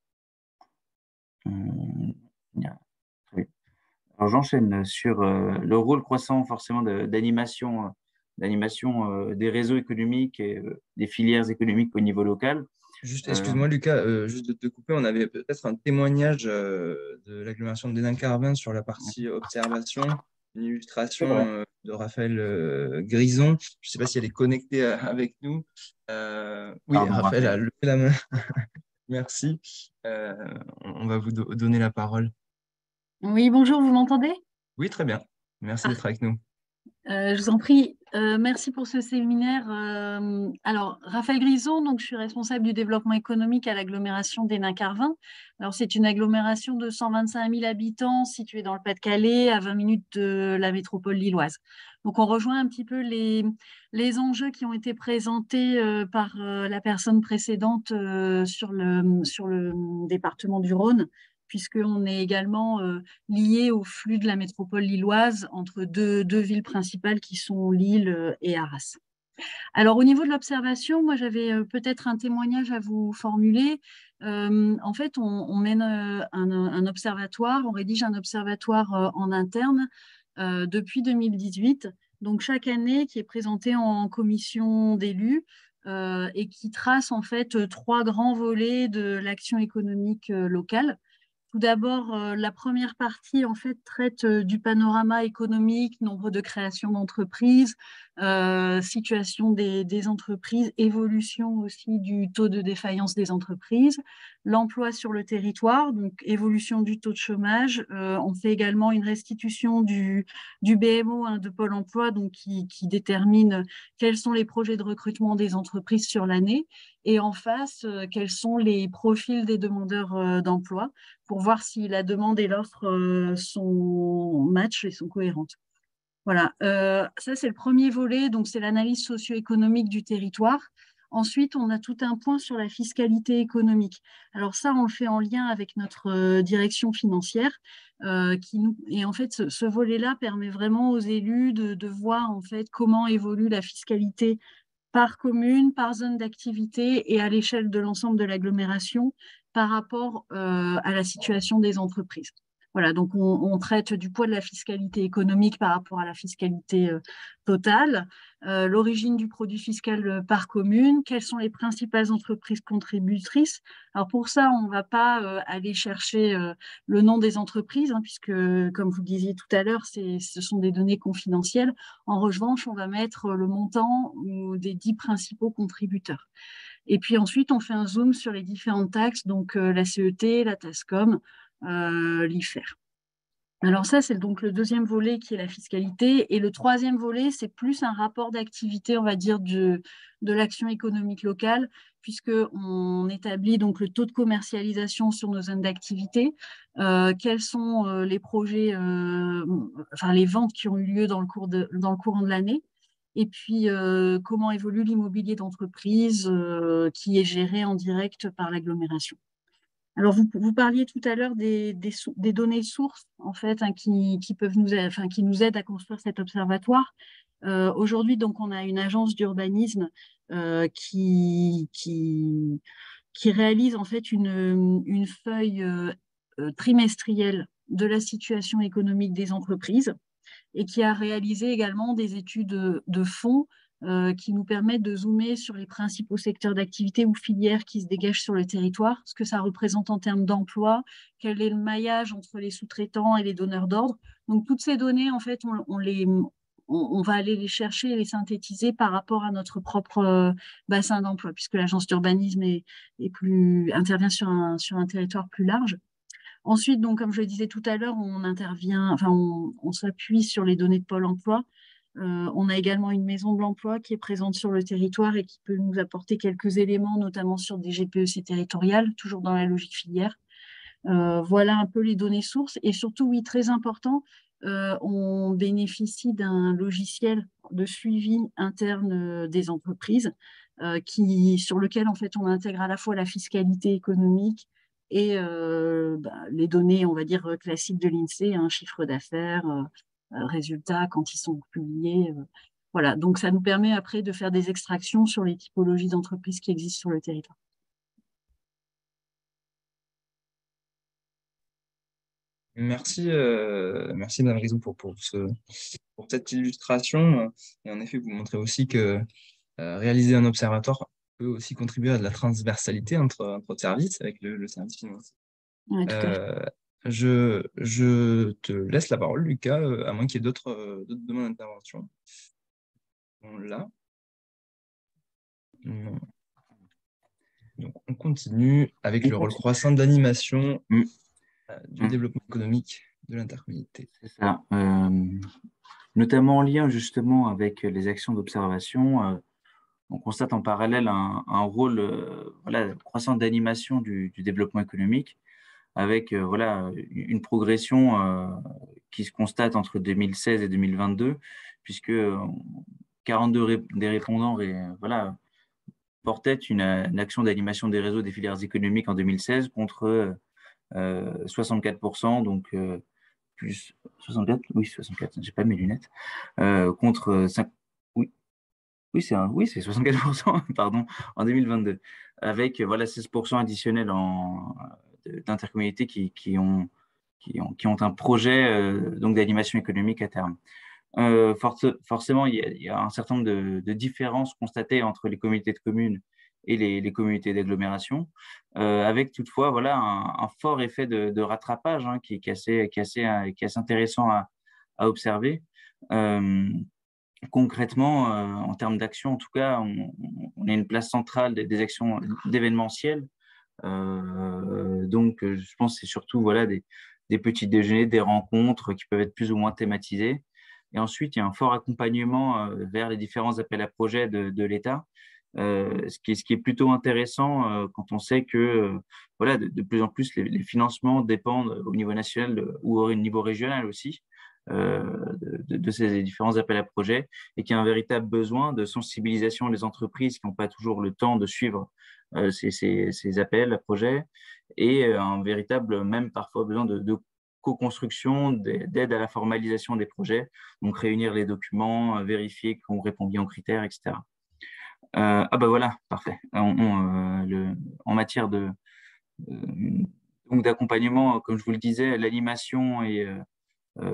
Speaker 3: Alors j'enchaîne sur le rôle croissant forcément d'animation des réseaux économiques et des filières économiques au niveau local.
Speaker 2: Juste, excuse-moi Lucas, juste de te couper, on avait peut-être un témoignage de l'agglomération de Dénin-Carvin sur la partie observation, une illustration de Raphaël Grison. Je ne sais pas si elle est connectée avec nous. Oui,
Speaker 3: Pardon,
Speaker 2: Raphaël a levé la main. Merci. On va vous donner la parole.
Speaker 5: Oui, bonjour, vous m'entendez?
Speaker 2: Oui, très bien. Merci d'être avec nous.
Speaker 5: Je vous en prie. Merci pour ce séminaire. Alors, Raphaël Grison, donc, je suis responsable du développement économique à l'agglomération d'Hénin-Carvin. Alors, c'est une agglomération de 125 000 habitants située dans le Pas-de-Calais, à 20 minutes de la métropole lilloise. Donc, on rejoint un petit peu les enjeux qui ont été présentés par la personne précédente sur le département du Rhône, puisqu'on est également lié au flux de la métropole lilloise entre deux villes principales qui sont Lille et Arras. Alors, au niveau de l'observation, moi, j'avais peut-être un témoignage à vous formuler. En fait, on mène un observatoire, on rédige un observatoire en interne depuis 2018. Donc, chaque année, qui est présenté en commission d'élus et qui trace en fait 3 grands volets de l'action économique locale. Tout d'abord, la première partie en fait traite du panorama économique, nombre de créations d'entreprises, situation des entreprises, évolution aussi du taux de défaillance des entreprises, l'emploi sur le territoire, donc évolution du taux de chômage. On fait également une restitution du BMO de Pôle emploi, donc qui détermine quels sont les projets de recrutement des entreprises sur l'année, et en face, quels sont les profils des demandeurs d'emploi, pour voir si la demande et l'offre sont match et sont cohérentes. Voilà, ça c'est le premier volet, donc c'est l'analyse socio-économique du territoire. Ensuite, on a tout un point sur la fiscalité économique. Alors ça, on le fait en lien avec notre direction financière. Et en fait, ce volet-là permet vraiment aux élus de voir en fait comment évolue la fiscalité par commune, par zone d'activité et à l'échelle de l'ensemble de l'agglomération par rapport à la situation des entreprises. Voilà, donc on traite du poids de la fiscalité économique par rapport à la fiscalité totale, l'origine du produit fiscal par commune, quelles sont les principales entreprises contributrices. Alors pour ça, on ne va pas aller chercher le nom des entreprises, hein, puisque, comme vous le disiez tout à l'heure, ce sont des données confidentielles. En revanche, on va mettre le montant des 10 principaux contributeurs. Et puis ensuite, on fait un zoom sur les différentes taxes, donc la CET, la TASCOM, l'IFER. Alors ça, c'est donc le deuxième volet qui est la fiscalité. Et le troisième volet, c'est plus un rapport d'activité, on va dire, de l'action économique locale, puisqu'on établit donc le taux de commercialisation sur nos zones d'activité, quels sont les projets, enfin les ventes qui ont eu lieu dans le courant de l'année, et puis comment évolue l'immobilier d'entreprise qui est géré en direct par l'agglomération. Alors, vous parliez tout à l'heure des données sources, en fait, hein, qui peuvent qui nous aident à construire cet observatoire. Aujourd'hui, donc, on a une agence d'urbanisme qui réalise, en fait, une feuille trimestrielle de la situation économique des entreprises et qui a réalisé également des études de fond qui nous permettent de zoomer sur les principaux secteurs d'activité ou filières qui se dégagent sur le territoire, ce que ça représente en termes d'emploi, quel est le maillage entre les sous-traitants et les donneurs d'ordre. Donc, toutes ces données, en fait, on va aller les chercher et les synthétiser par rapport à notre propre bassin d'emploi, puisque l'agence d'urbanisme intervient sur un territoire plus large. Ensuite, donc, comme je le disais tout à l'heure, on s'appuie sur les données de Pôle emploi. On a également une maison de l'emploi qui est présente sur le territoire et qui peut nous apporter quelques éléments, notamment sur des GPEC territoriales, toujours dans la logique filière. Voilà un peu les données sources. Et surtout, oui, très important, on bénéficie d'un logiciel de suivi interne des entreprises sur lequel, en fait, on intègre à la fois la fiscalité économique et les données, on va dire, classiques de l'INSEE, un chiffre d'affaires, résultats quand ils sont publiés. Voilà, donc ça nous permet après de faire des extractions sur les typologies d'entreprises qui existent sur le territoire.
Speaker 2: Merci, merci Madame Rizou pour cette illustration. Et en effet, vous montrez aussi que réaliser un observatoire peut aussi contribuer à de la transversalité entre services avec le service financier.
Speaker 5: Ouais, tout à fait.
Speaker 2: Je te laisse la parole, Lucas, à moins qu'il y ait d'autres demandes d'intervention. Là. Non. Donc, on continue avec le rôle croissant d'animation du développement économique de l'intercommunalité.
Speaker 3: C'est ça. Notamment en lien justement avec les actions d'observation, on constate en parallèle un rôle croissant d'animation du développement économique avec une progression qui se constate entre 2016 et 2022, puisque 42 des répondants portaient une action d'animation des réseaux des filières économiques en 2016 contre 64%, donc plus 64, oui 64, j'ai pas mes lunettes, contre 5, c'est 64%, pardon, en 2022, avec 16% additionnels d'intercommunalités qui ont un projet donc d'animation économique à terme. Forcément, il y a un certain nombre de différences constatées entre les communautés de communes et les communautés d'agglomération, avec toutefois un fort effet de rattrapage qui est assez intéressant à observer. Concrètement, en termes d'action, en tout cas, on a une place centrale des actions d'événementiel. Donc, je pense que c'est surtout des petits déjeuners, des rencontres qui peuvent être plus ou moins thématisées. Et ensuite, il y a un fort accompagnement vers les différents appels à projets de l'État, ce qui est plutôt intéressant quand on sait que de plus en plus, les financements dépendent au niveau national ou au niveau régional aussi de ces différents appels à projets et qu'il y a un véritable besoin de sensibilisation des entreprises qui n'ont pas toujours le temps de suivre ces appels à projets et un véritable, même parfois, besoin de co-construction, d'aide à la formalisation des projets, donc réunir les documents, vérifier qu'on répond bien aux critères, etc. Voilà, parfait. En matière donc d'accompagnement, comme je vous le disais, l'animation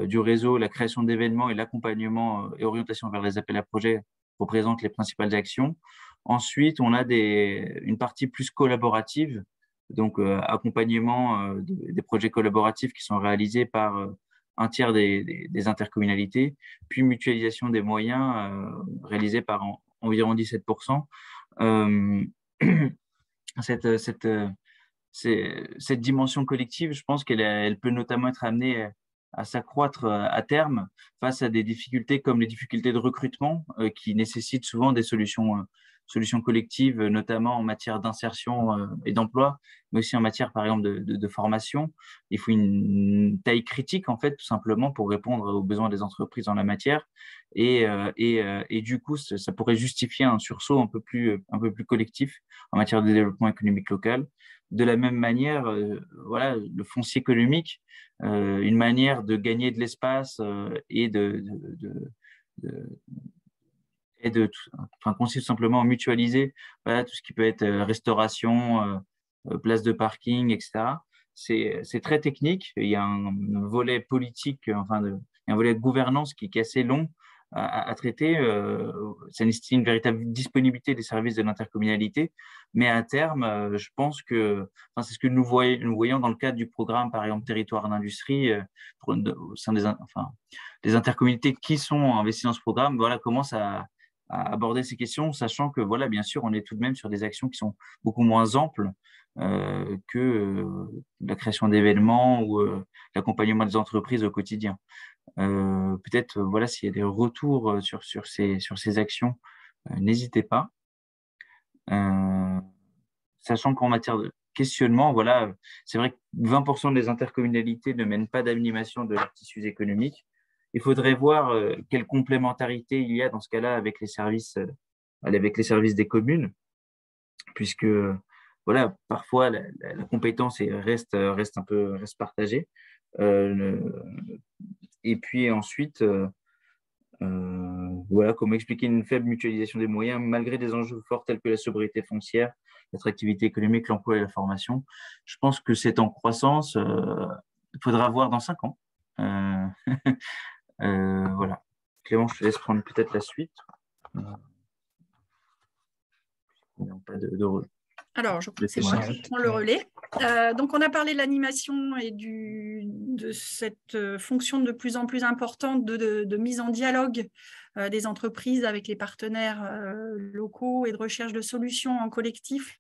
Speaker 3: du réseau, la création d'événements et l'accompagnement et orientation vers les appels à projets représentent les principales actions. Ensuite, on a une partie plus collaborative, donc accompagnement des projets collaboratifs qui sont réalisés par un tiers des intercommunalités, puis mutualisation des moyens réalisés par environ 17%. Cette dimension collective, je pense qu'elle peut notamment être amenée à s'accroître à terme face à des difficultés comme les difficultés de recrutement qui nécessitent souvent des solutions collectives, notamment en matière d'insertion et d'emploi, mais aussi en matière, par exemple, de formation. Il faut une taille critique, en fait, tout simplement, pour répondre aux besoins des entreprises en la matière. Et du coup, ça pourrait justifier un sursaut un peu plus collectif en matière de développement économique local. De la même manière, voilà, le foncier économique, une manière de gagner de l'espace consiste simplement à mutualiser voilà, tout ce qui peut être restauration, place de parking, etc. C'est très technique. Il y a un volet politique, il y a un volet de gouvernance qui est assez long à traiter. Ça nécessite une véritable disponibilité des services de l'intercommunalité. Mais à terme, je pense que c'est ce que nous voyons dans le cadre du programme, par exemple, Territoire d'industrie, au sein des intercommunalités qui sont investies dans ce programme, voilà, commencent à aborder ces questions, sachant que, voilà, bien sûr, on est tout de même sur des actions qui sont beaucoup moins amples que la création d'événements ou l'accompagnement des entreprises au quotidien. Peut-être, voilà, s'il y a des retours sur ces actions, n'hésitez pas. Sachant qu'en matière de questionnement, voilà, c'est vrai que 20% des intercommunalités ne mènent pas d'animation de leurs tissus économiques. Il faudrait voir quelle complémentarité il y a dans ce cas-là avec les services des communes, puisque voilà, parfois la compétence reste partagée. Et puis ensuite, voilà, comment expliquer une faible mutualisation des moyens malgré des enjeux forts tels que la sobriété foncière, l'attractivité économique, l'emploi et la formation. Je pense que c'est en croissance. Il faudra voir dans 5 ans. Voilà. Clément, je te laisse prendre peut-être la suite.
Speaker 1: Alors, je prends le relais. Donc, on a parlé de l'animation et de cette fonction de plus en plus importante de mise en dialogue des entreprises avec les partenaires locaux et de recherche de solutions en collectif.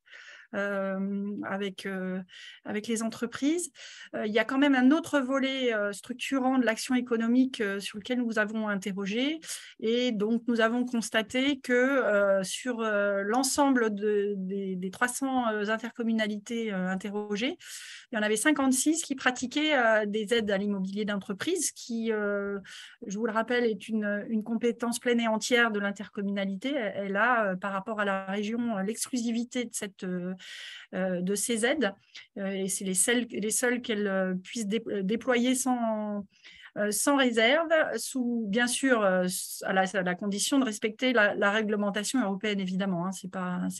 Speaker 1: Avec les entreprises. Il y a quand même un autre volet structurant de l'action économique sur lequel nous avons interrogé et donc nous avons constaté que sur l'ensemble des 300 intercommunalités interrogées, il y en avait 56 qui pratiquaient des aides à l'immobilier d'entreprise qui, je vous le rappelle, est une compétence pleine et entière de l'intercommunalité. Elle a, par rapport à la région, l'exclusivité de ces aides. Et c'est les seules qu'elle puisse déployer sans réserve, sous bien sûr à la condition de respecter la réglementation européenne, évidemment. Hein, c'est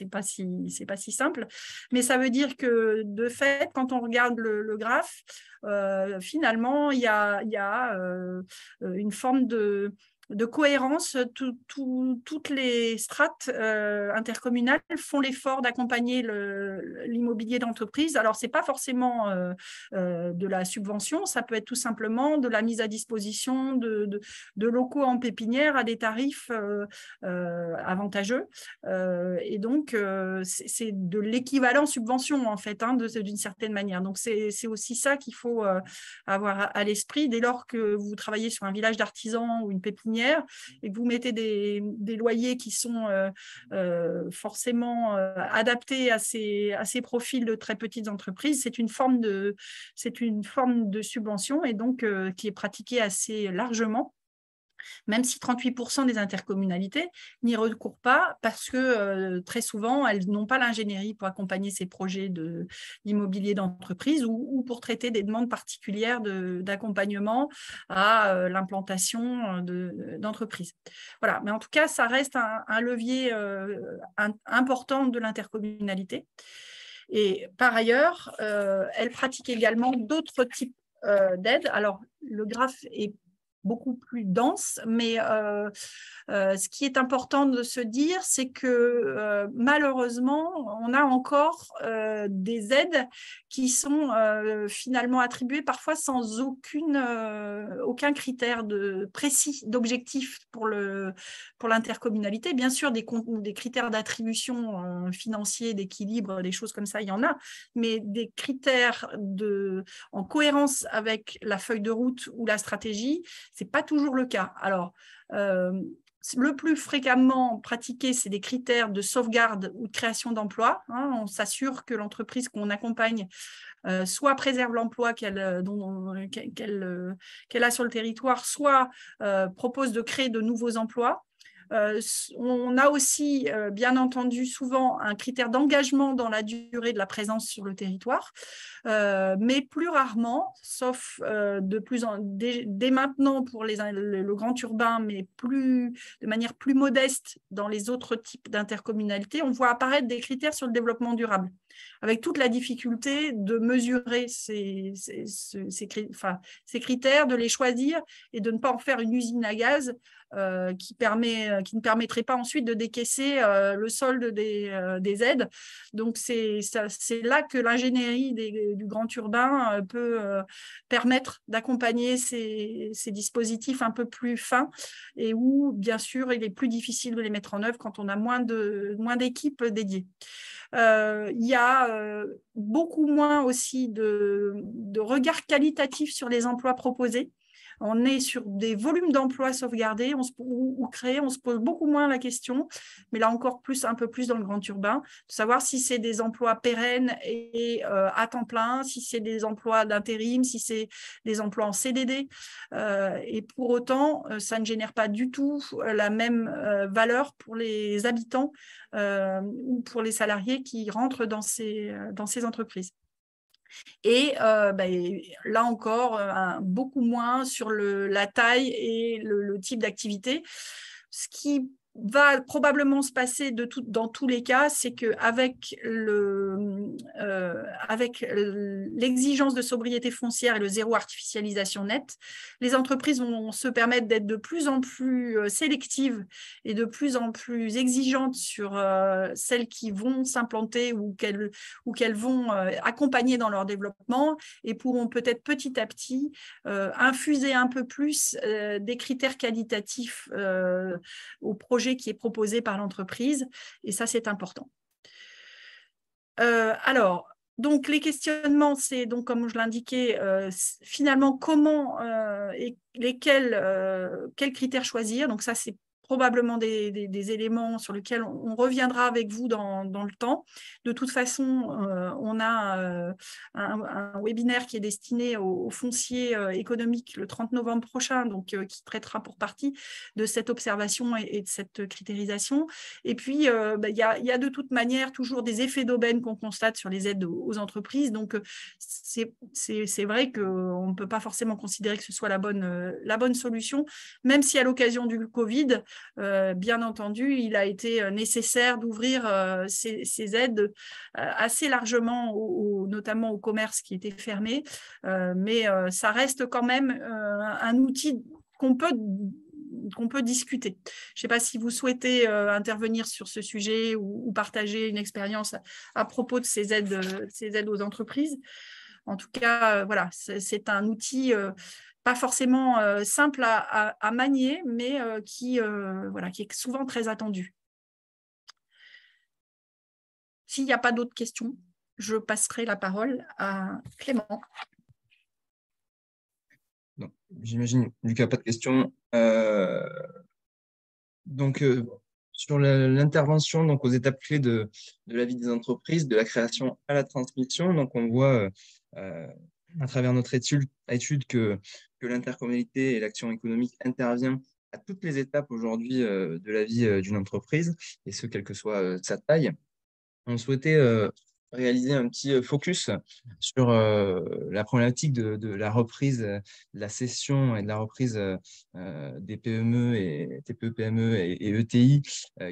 Speaker 1: pas si simple, mais ça veut dire que de fait, quand on regarde le graphe, finalement, il y a une forme de cohérence. Toutes les strates intercommunales font l'effort d'accompagner l'immobilier d'entreprise. Alors, ce n'est pas forcément de la subvention, ça peut être tout simplement de la mise à disposition de locaux en pépinière à des tarifs avantageux. Et donc, c'est de l'équivalent subvention, en fait, hein, d'une certaine manière. Donc, c'est aussi ça qu'il faut avoir à l'esprit dès lors que vous travaillez sur un village d'artisans ou une pépinière et que vous mettez des loyers qui sont forcément adaptés à ces profils de très petites entreprises. C'est une forme de subvention et donc qui est pratiquée assez largement, même si 38% des intercommunalités n'y recourent pas parce que très souvent, elles n'ont pas l'ingénierie pour accompagner ces projets d'immobilier d'entreprise ou pour traiter des demandes particulières d'accompagnement à l'implantation d'entreprises. Voilà, mais en tout cas, ça reste un levier important de l'intercommunalité. Et par ailleurs, elle pratique également d'autres types d'aides. Alors, le graphe est beaucoup plus dense, mais ce qui est important de se dire, c'est que malheureusement, on a encore des aides qui sont finalement attribuées parfois sans aucun critère précis d'objectif pour l'intercommunalité. Bien sûr, des critères d'attribution financiers, d'équilibre, des choses comme ça, il y en a, mais des critères en cohérence avec la feuille de route ou la stratégie, ce n'est pas toujours le cas. Alors, le plus fréquemment pratiqué, c'est des critères de sauvegarde ou de création d'emplois. On s'assure que l'entreprise qu'on accompagne soit préserve l'emploi qu'elle a sur le territoire, soit propose de créer de nouveaux emplois. On a aussi, bien entendu, souvent un critère d'engagement dans la durée de la présence sur le territoire, mais plus rarement, sauf dès maintenant pour le grand urbain, mais de manière plus modeste dans les autres types d'intercommunalités, on voit apparaître des critères sur le développement durable, avec toute la difficulté de mesurer ces critères, de les choisir et de ne pas en faire une usine à gaz qui ne permettrait pas ensuite de décaisser le solde des aides. Donc, c'est là que l'ingénierie du grand urbain peut permettre d'accompagner ces dispositifs un peu plus fins et où, bien sûr, il est plus difficile de les mettre en œuvre quand on a moins d'équipes dédiées. Il y a beaucoup moins aussi de regard qualitatif sur les emplois proposés. On est sur des volumes d'emplois sauvegardés ou créés, on se pose beaucoup moins la question, mais là encore un peu plus dans le grand urbain, de savoir si c'est des emplois pérennes et à temps plein, si c'est des emplois d'intérim, si c'est des emplois en CDD. Et pour autant, ça ne génère pas du tout la même valeur pour les habitants ou pour les salariés qui rentrent dans ces entreprises. Et là encore, beaucoup moins sur la taille et le type d'activité. Ce qui va probablement se passer dans tous les cas, c'est qu'avec l'exigence de sobriété foncière et le zéro artificialisation nette, les entreprises vont se permettre d'être de plus en plus sélectives et de plus en plus exigeantes sur celles qui vont s'implanter ou qu'elles vont accompagner dans leur développement et pourront peut-être petit à petit infuser un peu plus des critères qualitatifs au projet qui est proposé par l'entreprise, et ça, c'est important. Alors, donc, les questionnements, c'est donc, comme je l'indiquais, finalement, comment et quels critères choisir. Donc, ça, c'est probablement des éléments sur lesquels on reviendra avec vous dans le temps. De toute façon, on a un webinaire qui est destiné aux fonciers économiques le 30 novembre prochain, donc qui traitera pour partie de cette observation et de cette critérisation. Et puis, il y a de toute manière toujours des effets d'aubaine qu'on constate sur les aides aux entreprises. Donc, c'est vrai qu'on ne peut pas forcément considérer que ce soit la bonne solution, même si à l'occasion du Covid, bien entendu, il a été nécessaire d'ouvrir ces aides assez largement, notamment au commerce qui était fermé, mais ça reste quand même un outil qu'on peut discuter. Je ne sais pas si vous souhaitez intervenir sur ce sujet ou partager une expérience à propos de ces aides aux entreprises. En tout cas, voilà, c'est un outil pas forcément simple à manier, mais qui est souvent très attendu. S'il n'y a pas d'autres questions, je passerai la parole à Clément.
Speaker 2: J'imagine, vu qu'il n'y a pas de questions. Sur l'intervention aux étapes clés de la vie des entreprises, de la création à la transmission, donc on voit à travers notre étude que l'intercommunalité et l'action économique intervient à toutes les étapes aujourd'hui de la vie d'une entreprise, et ce, quelle que soit sa taille. On souhaitait réaliser un petit focus sur la problématique de la reprise, de la cession et de la reprise des PME et TPE-PME et ETI,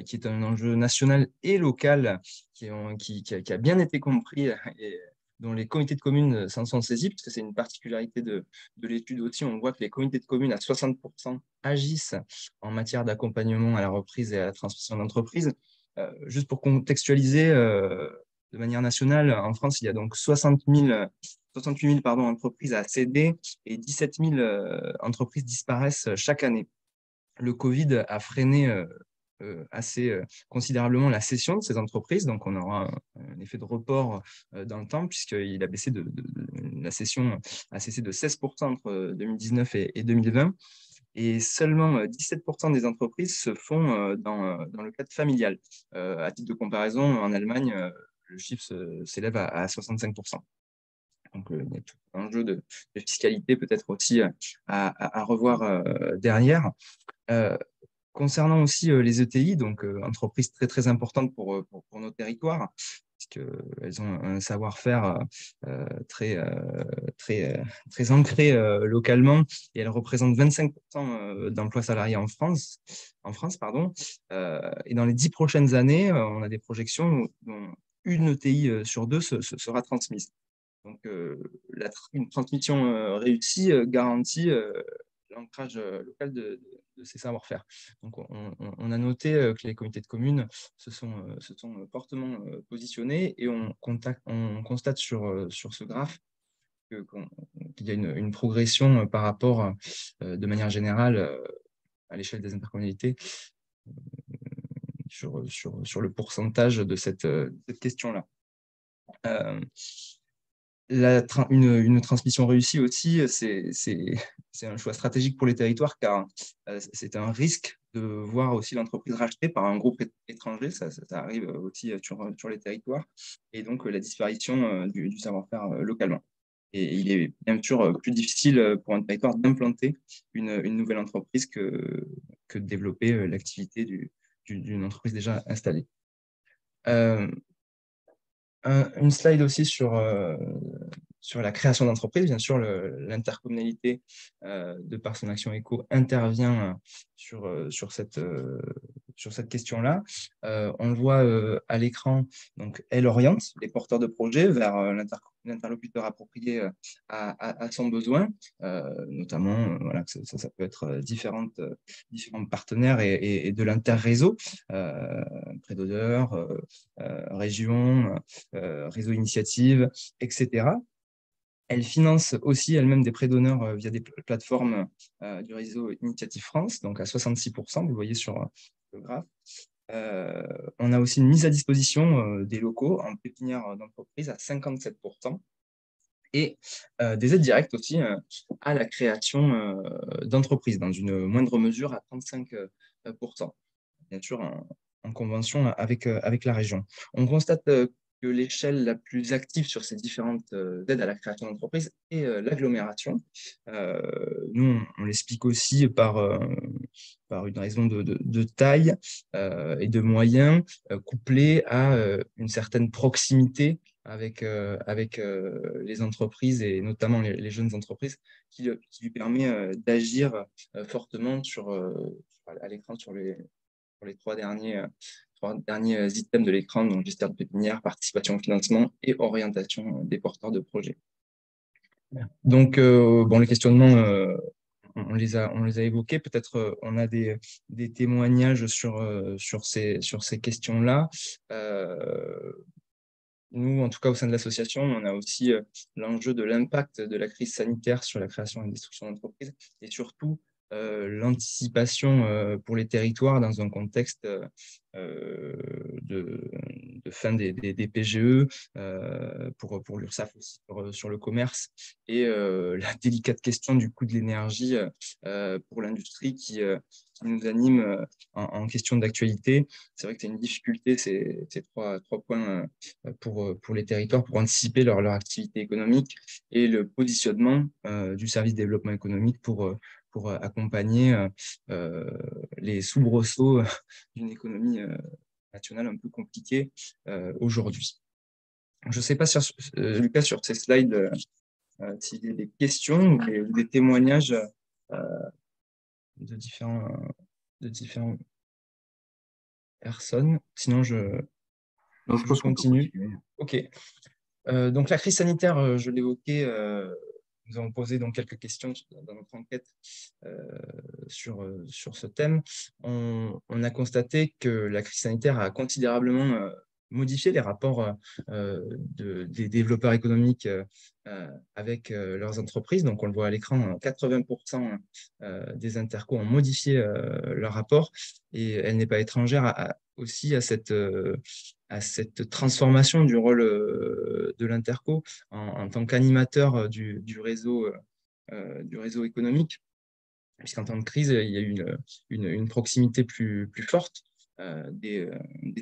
Speaker 2: qui est un enjeu national et local qui a bien été compris et dont les comités de communes s'en sont saisis, puisque c'est une particularité de l'étude aussi. On voit que les comités de communes à 60% agissent en matière d'accompagnement à la reprise et à la transmission d'entreprise. Juste pour contextualiser, de manière nationale, en France, il y a donc 68 000 entreprises à céder et 17 000 entreprises disparaissent chaque année. Le Covid a freiné assez considérablement la cession de ces entreprises, donc on aura un effet de report dans le temps, puisqu'il a baissé la cession a cessé de 16% entre 2019 et 2020. Et seulement 17% des entreprises se font dans le cadre familial. À titre de comparaison, en Allemagne, le chiffre s'élève à 65%. Donc, il y a tout un enjeu de fiscalité peut-être aussi à revoir derrière. Concernant aussi les ETI, donc entreprises très, très importantes pour nos territoires, puisqu'elles ont un savoir-faire très ancré localement, et elles représentent 25% d'emplois salariés en France. Et dans les 10 prochaines années, on a des projections dont une ETI sur deux sera transmise. Donc, une transmission réussie garantit l'ancrage local de ces savoir-faire. Donc, on a noté que les comités de communes se sont fortement positionnés, et on constate sur ce graphe qu'il y a une progression par rapport, de manière générale, à l'échelle des intercommunalités, sur le pourcentage de cette question-là. Une transmission réussie aussi, c'est un choix stratégique pour les territoires, car c'est un risque de voir aussi l'entreprise rachetée par un groupe étranger. Ça arrive aussi sur les territoires, et donc la disparition du savoir-faire localement. Et il est bien sûr plus difficile pour un territoire d'implanter une nouvelle entreprise que de développer l'activité d'une entreprise déjà installée. Une slide aussi sur la création d'entreprises. Bien sûr, l'intercommunalité, de par son action éco, intervient sur cette question-là. On le voit à l'écran, donc elle oriente les porteurs de projets vers l'interlocuteur approprié à son besoin, notamment, voilà, ça peut être différents partenaires et de l'interréseau, prédodeurs, régions, réseau initiative, etc. Elle finance aussi elle-même des pré-donneurs via des plateformes du réseau Initiative France, donc à 66%, vous le voyez sur le graphe. On a aussi une mise à disposition des locaux en pépinière d'entreprise à 57%, et des aides directes aussi à la création d'entreprises, dans une moindre mesure à 35%, bien sûr en convention avec la région. On constate que l'échelle la plus active sur ces différentes aides à la création d'entreprises est l'agglomération. Nous, on l'explique aussi par une raison de taille et de moyens, couplés à une certaine proximité avec les entreprises, et notamment les jeunes entreprises, qui lui permet d'agir fortement à l'écran sur les trois derniers items de l'écran, donc gestion de pépinière, participation au financement et orientation des porteurs de projets. Donc, les questionnements, on les a évoqués. Peut-être on a des témoignages sur ces questions-là. Nous, en tout cas, au sein de l'association, on a aussi l'enjeu de l'impact de la crise sanitaire sur la création et la destruction d'entreprises, et surtout l'anticipation pour les territoires dans un contexte de fin des PGE, pour l'URSSAF aussi, sur le commerce, et la délicate question du coût de l'énergie pour l'industrie qui nous anime en question d'actualité. C'est vrai que c'est une difficulté, ces trois points pour les territoires, pour anticiper leur activité économique, et le positionnement du service de développement économique pour accompagner les soubresauts d'une économie nationale un peu compliquée aujourd'hui. Je ne sais pas, Lucas, sur ces slides, s'il y a des questions ou des témoignages de différentes personnes. Sinon, je continue. OK. Donc, la crise sanitaire, je l'évoquais, nous avons posé donc quelques questions dans notre enquête sur ce thème. On a constaté que la crise sanitaire a considérablement modifié les rapports des développeurs économiques avec leurs entreprises. Donc, on le voit à l'écran, 80% des intercos ont modifié leur rapport, et elle n'est pas étrangère aussi à cette transformation du rôle de l'interco en tant qu'animateur du réseau économique, puisqu'en temps de crise, il y a eu une proximité plus forte des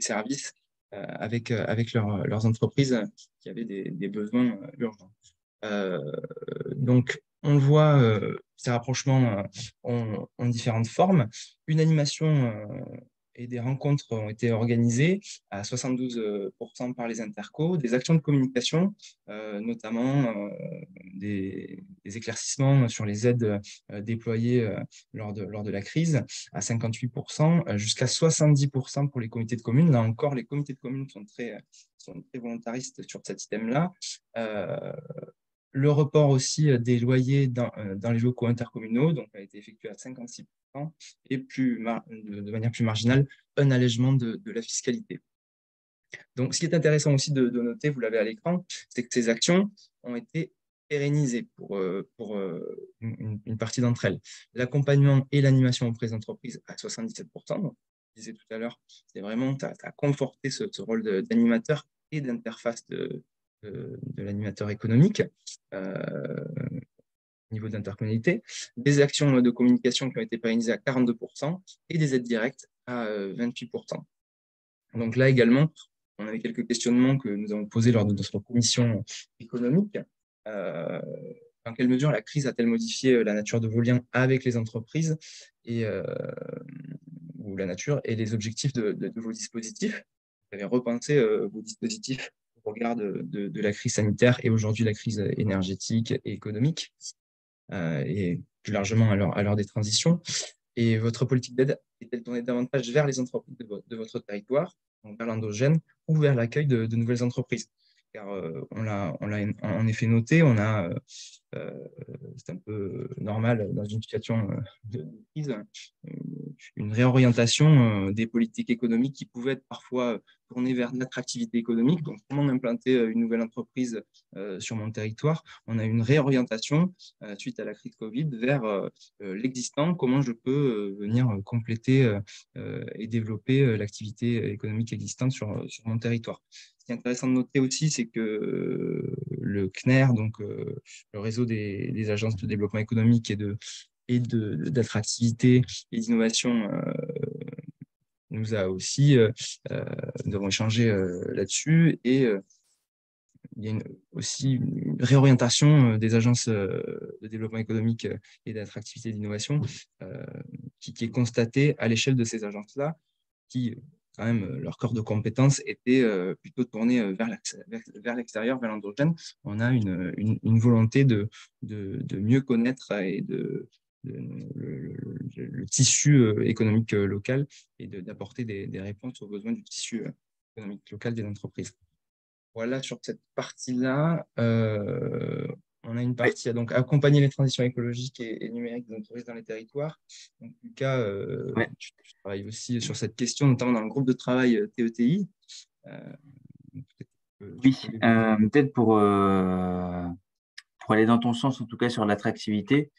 Speaker 2: services avec leurs entreprises qui avaient des besoins urgents. Donc, on le voit, ces rapprochements ont différentes formes. Une animation et des rencontres ont été organisées à 72% par les intercos, des actions de communication, notamment des éclaircissements sur les aides déployées lors de la crise, à 58%, jusqu'à 70% pour les comités de communes. Là encore, les comités de communes sont très volontaristes sur cet item-là. Le report aussi des loyers dans les locaux intercommunaux donc, a été effectué à 56%, et de manière plus marginale, un allègement de la fiscalité. Donc, ce qui est intéressant aussi de noter, vous l'avez à l'écran, c'est que ces actions ont été pérennisées pour une partie d'entre elles. L'accompagnement et l'animation auprès des entreprises à 77%. Donc, je disais tout à l'heure, c'est vraiment, tu as conforté ce rôle d'animateur et d'interface de l'animateur économique au niveau d'intercommunalité, des actions de communication qui ont été pérennisées à 42% et des aides directes à 28%. Donc là également, on avait quelques questionnements que nous avons posés lors de notre commission économique. Dans quelle mesure la crise a-t-elle modifié la nature de vos liens avec les entreprises ou la nature et les objectifs de vos dispositifs? Vous avez repensé vos dispositifs au regard de la crise sanitaire et aujourd'hui la crise énergétique et économique, et plus largement à l'heure des transitions. Et votre politique d'aide est-elle tournée davantage vers les entreprises de votre territoire, donc vers l'endogène, ou vers l'accueil de nouvelles entreprises? Car on l'a en effet noté, c'est un peu normal dans une situation de crise, une réorientation des politiques économiques qui pouvaient être parfois tournées vers l'attractivité économique. Donc, comment implanter une nouvelle entreprise sur mon territoire? On a une réorientation suite à la crise Covid vers l'existant, comment je peux venir compléter et développer l'activité économique existante sur mon territoire. Ce qui est intéressant de noter aussi, c'est que le CNER, donc le réseau des agences de développement économique et d'attractivité et d'innovation, nous a aussi, nous avons échangé là-dessus, et il y a aussi une réorientation des agences de développement économique et d'attractivité et d'innovation qui est constatée à l'échelle de ces agences-là, qui quand même, leur corps de compétences était plutôt tourné vers l'extérieur, vers l'endogène. On a une volonté de mieux connaître et le tissu économique local et d'apporter des réponses aux besoins du tissu économique local des entreprises. Voilà, sur cette partie-là, on a une partie à donc accompagner les transitions écologiques et numériques des entreprises dans les territoires. Donc, Lucas, tu travailles aussi sur cette question, notamment dans le groupe de travail TETI.
Speaker 3: Oui, peut-être pour aller dans ton sens, en tout cas sur l'attractivité,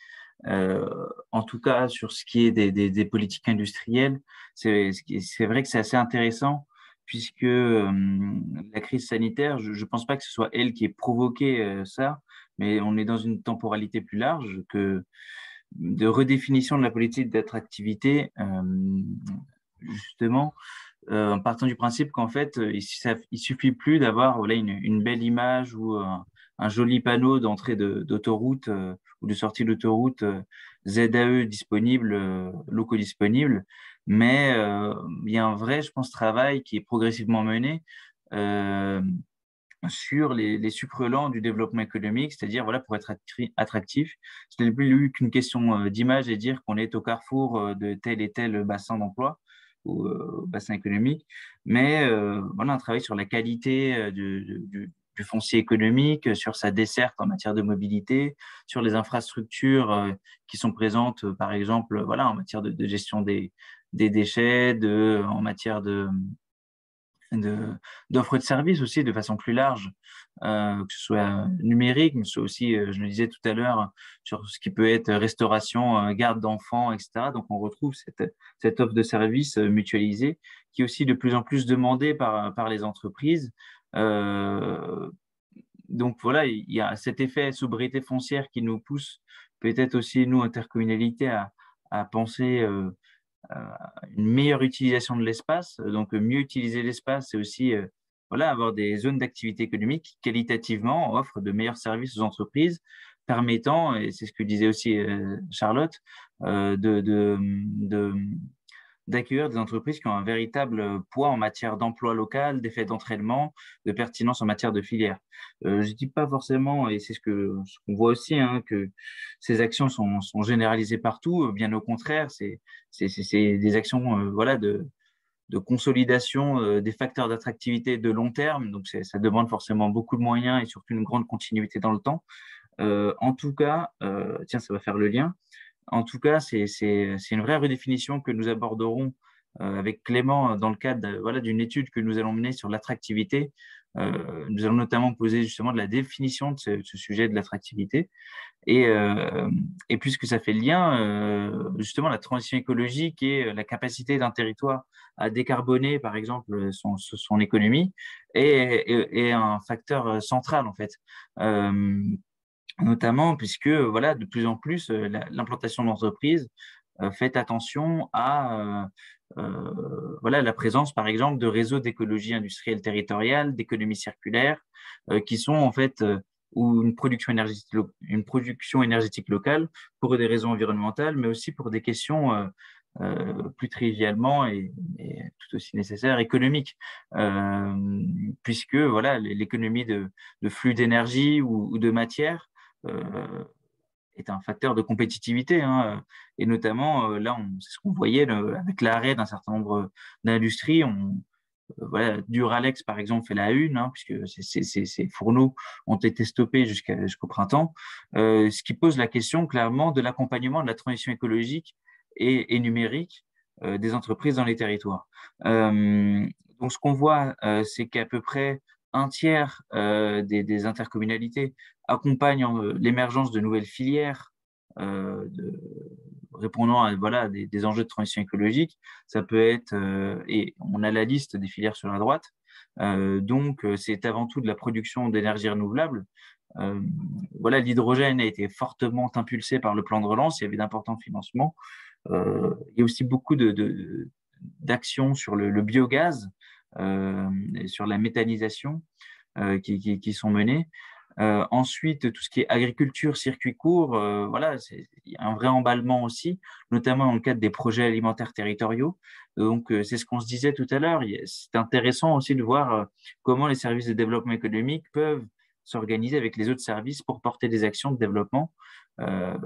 Speaker 3: en tout cas sur ce qui est des politiques industrielles, c'est vrai que c'est assez intéressant, puisque la crise sanitaire, je ne pense pas que ce soit elle qui ait provoqué ça, mais on est dans une temporalité plus large de redéfinition de la politique d'attractivité, justement, en partant du principe qu'en fait, il suffit plus d'avoir voilà, une belle image ou un joli panneau d'entrée d'autoroute ou de sortie d'autoroute ZAE disponible, locaux disponibles, mais il y a un vrai, je pense, travail qui est progressivement mené sur les sucres lents du développement économique, c'est-à-dire voilà, pour être attractif. Ce n'est plus qu'une question d'image et dire qu'on est au carrefour de tel et tel bassin d'emploi ou bassin économique, mais voilà, un travail sur la qualité du foncier économique, sur sa desserte en matière de mobilité, sur les infrastructures qui sont présentes, par exemple, voilà, en matière de gestion des déchets, en matière d'offres de services aussi de façon plus large, que ce soit numérique, mais ce soit aussi, je le disais tout à l'heure, sur ce qui peut être restauration, garde d'enfants, etc. Donc, on retrouve cette offre de services mutualisée qui est aussi de plus en plus demandée par les entreprises. Donc, voilà, il y a cet effet sobriété foncière qui nous pousse, peut-être aussi, nous, intercommunalité, à penser une meilleure utilisation de l'espace. Donc, mieux utiliser l'espace, c'est aussi voilà, avoir des zones d'activité économique qui, qualitativement, offrent de meilleurs services aux entreprises, permettant, et c'est ce que disait aussi Charlotte, d'accueillir des entreprises qui ont un véritable poids en matière d'emploi local, d'effet d'entraînement, de pertinence en matière de filière. Je ne dis pas forcément, et c'est ce qu'on voit aussi, hein, que ces actions sont généralisées partout. Bien au contraire, c'est des actions voilà, de consolidation des facteurs d'attractivité de long terme. Donc, ça demande forcément beaucoup de moyens et surtout une grande continuité dans le temps. En tout cas, tiens, ça va faire le lien. En tout cas, c'est une vraie redéfinition que nous aborderons avec Clément dans le cadre voilà, d'une étude que nous allons mener sur l'attractivité. Nous allons notamment poser justement de la définition de ce sujet de l'attractivité. Et puisque ça fait le lien, justement, la transition écologique et la capacité d'un territoire à décarboner, par exemple, son économie est un facteur central, en fait. Notamment puisque voilà, de plus en plus, l'implantation d'entreprises fait attention à voilà, la présence, par exemple, de réseaux d'écologie industrielle territoriale, d'économie circulaire, qui sont en fait ou une production énergétique locale pour des raisons environnementales, mais aussi pour des questions plus trivialement et tout aussi nécessaires, économiques, puisque voilà, l'économie de flux d'énergie ou de matière est un facteur de compétitivité, hein, et notamment là, c'est ce qu'on voyait avec l'arrêt d'un certain nombre d'industries. Voilà, Duralex, par exemple, fait la une, hein, puisque ces fourneaux ont été stoppés jusqu'au printemps, ce qui pose la question clairement de l'accompagnement de la transition écologique et numérique des entreprises dans les territoires. Donc, ce qu'on voit, c'est qu'à peu près un tiers des intercommunalités accompagnent l'émergence de nouvelles filières répondant à voilà, des enjeux de transition écologique. Ça peut être, et on a la liste des filières sur la droite, donc c'est avant tout de la production d'énergie renouvelable. Voilà, l'hydrogène a été fortement impulsé par le plan de relance, il y avait d'importants financements. Il y a aussi beaucoup d'actions sur le biogaz, et sur la méthanisation qui sont menées. Ensuite, tout ce qui est agriculture, circuit court, voilà, il y a un vrai emballement aussi, notamment dans le cadre des projets alimentaires territoriaux. Donc, c'est ce qu'on se disait tout à l'heure. C'est intéressant aussi de voir comment les services de développement économique peuvent s'organiser avec les autres services pour porter des actions de développement.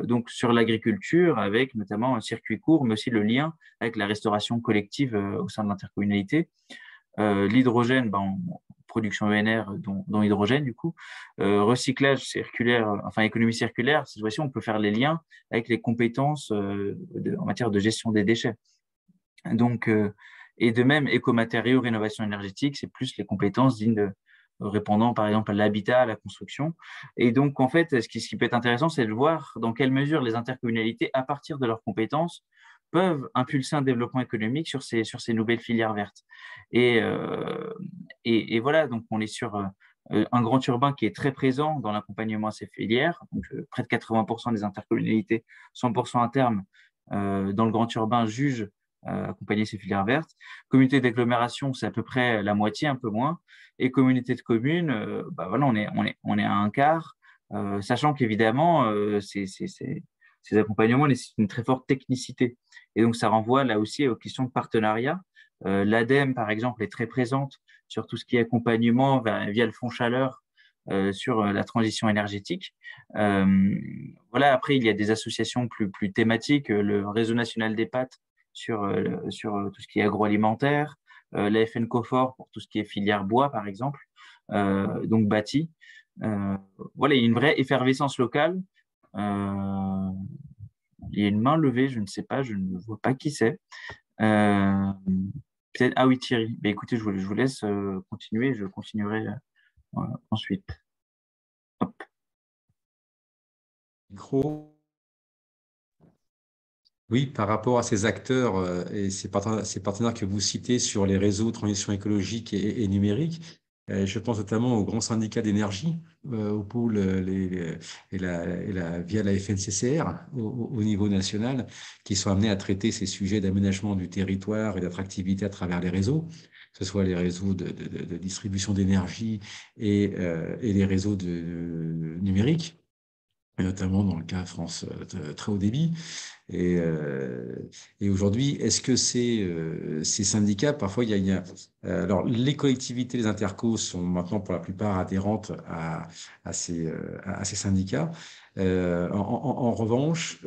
Speaker 3: Donc, sur l'agriculture, avec notamment un circuit court, mais aussi le lien avec la restauration collective au sein de l'intercommunalité. L'hydrogène, production ENR, dont hydrogène du coup, recyclage circulaire, enfin économie circulaire, cette fois-ci on peut faire les liens avec les compétences en matière de gestion des déchets. Donc, et de même, écomatériaux, rénovation énergétique, c'est plus les compétences répondant par exemple à l'habitat, à la construction. Et donc en fait, ce qui peut être intéressant, c'est de voir dans quelle mesure les intercommunalités, à partir de leurs compétences, peuvent impulser un développement économique sur ces nouvelles filières vertes. Et voilà, donc on est sur un grand urbain qui est très présent dans l'accompagnement à ces filières. Donc, près de 80% des intercommunalités, 100% à terme, dans le grand urbain, jugent accompagner ces filières vertes. Communauté d'agglomération, c'est à peu près la moitié, un peu moins. Et communauté de communes, voilà, on est à un quart, sachant qu'évidemment, ces accompagnements nécessitent une très forte technicité. Et donc, ça renvoie là aussi aux questions de partenariat. L'ADEME, par exemple, est très présente sur tout ce qui est accompagnement via le fonds chaleur sur la transition énergétique. Voilà, après, il y a des associations plus thématiques, le Réseau national des pâtes sur tout ce qui est agroalimentaire, la FN Cofor pour tout ce qui est filière bois, par exemple, donc bâti. Voilà, il y a une vraie effervescence locale. Il y a une main levée, je ne sais pas, je ne vois pas qui c'est. Peut-être, ah oui, Thierry. Mais écoutez, je vous laisse continuer, je continuerai ensuite. Hop.
Speaker 4: Micro. Oui, par rapport à ces acteurs et ces partenaires que vous citez sur les réseaux de transition écologique et numérique, je pense notamment aux grands syndicats d'énergie, au pôle via la FNCCR au niveau national, qui sont amenés à traiter ces sujets d'aménagement du territoire et d'attractivité à travers les réseaux, que ce soit les réseaux de distribution d'énergie et les réseaux numériques, et notamment dans le cas France très haut débit. Et aujourd'hui, est-ce que ces syndicats, parfois, alors les collectivités, les intercos sont maintenant pour la plupart adhérentes à ces syndicats. En revanche,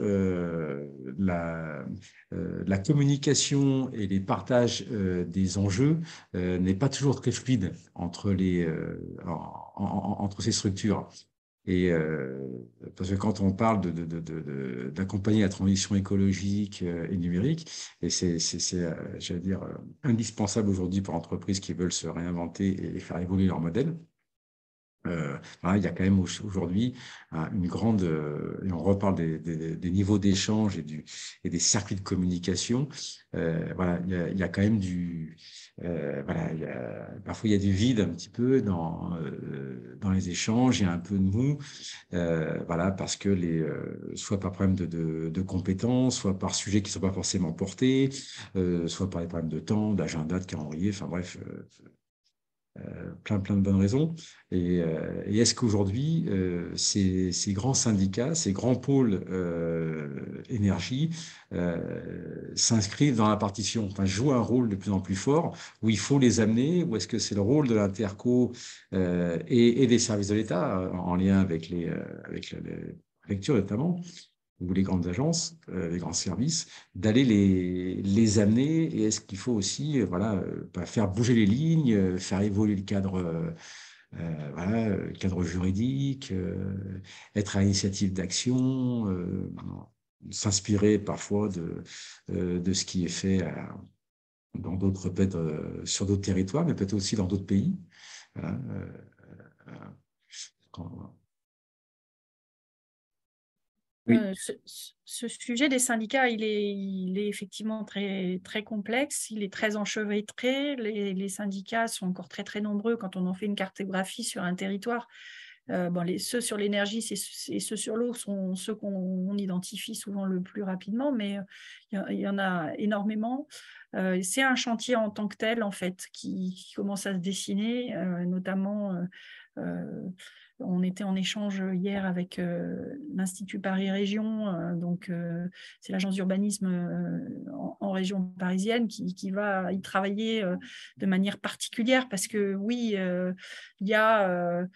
Speaker 4: la communication et les partages des enjeux n'est pas toujours très fluide entre ces structures. Et parce que quand on parle d'accompagner la transition écologique et numérique, et j'allais dire, indispensable aujourd'hui pour entreprises qui veulent se réinventer et faire évoluer leur modèle. Voilà, il y a quand même aujourd'hui une grande, et on reparle des niveaux d'échange et des circuits de communication. Voilà, il y a quand même voilà, parfois il y a du vide un petit peu dans les échanges, il y a un peu de mou, voilà, parce que soit par problème de compétences, soit par sujets qui ne sont pas forcément portés, soit par des problèmes de temps, d'agenda, de calendrier, enfin bref. Plein de bonnes raisons. Et est-ce qu'aujourd'hui, ces grands syndicats, ces grands pôles énergie s'inscrivent dans la partition, enfin, jouent un rôle de plus en plus fort, où il faut les amener, ou est-ce que c'est le rôle de l'interco et des services de l'État, en lien avec les lectures notamment, ou les grandes agences, les grands services, d'aller les amener, et est-ce qu'il faut aussi voilà, faire bouger les lignes, faire évoluer le cadre, voilà, le cadre juridique, être à l'initiative d'action, s'inspirer parfois de ce qui est fait dans d'autres, peut-être sur d'autres territoires, mais peut-être aussi dans d'autres pays. Voilà,
Speaker 3: Oui.
Speaker 1: Ce sujet des syndicats, il est effectivement très, très complexe, il est très enchevêtré. Les syndicats sont encore très, très nombreux quand on en fait une cartographie sur un territoire. Ceux sur l'énergie et ceux sur l'eau sont ceux qu'on identifie souvent le plus rapidement, mais il y en a énormément. C'est un chantier en tant que tel, en fait, qui commence à se dessiner, notamment... on était en échange hier avec l'Institut Paris Région, donc c'est l'agence d'urbanisme en région parisienne qui va y travailler de manière particulière parce que oui, il y a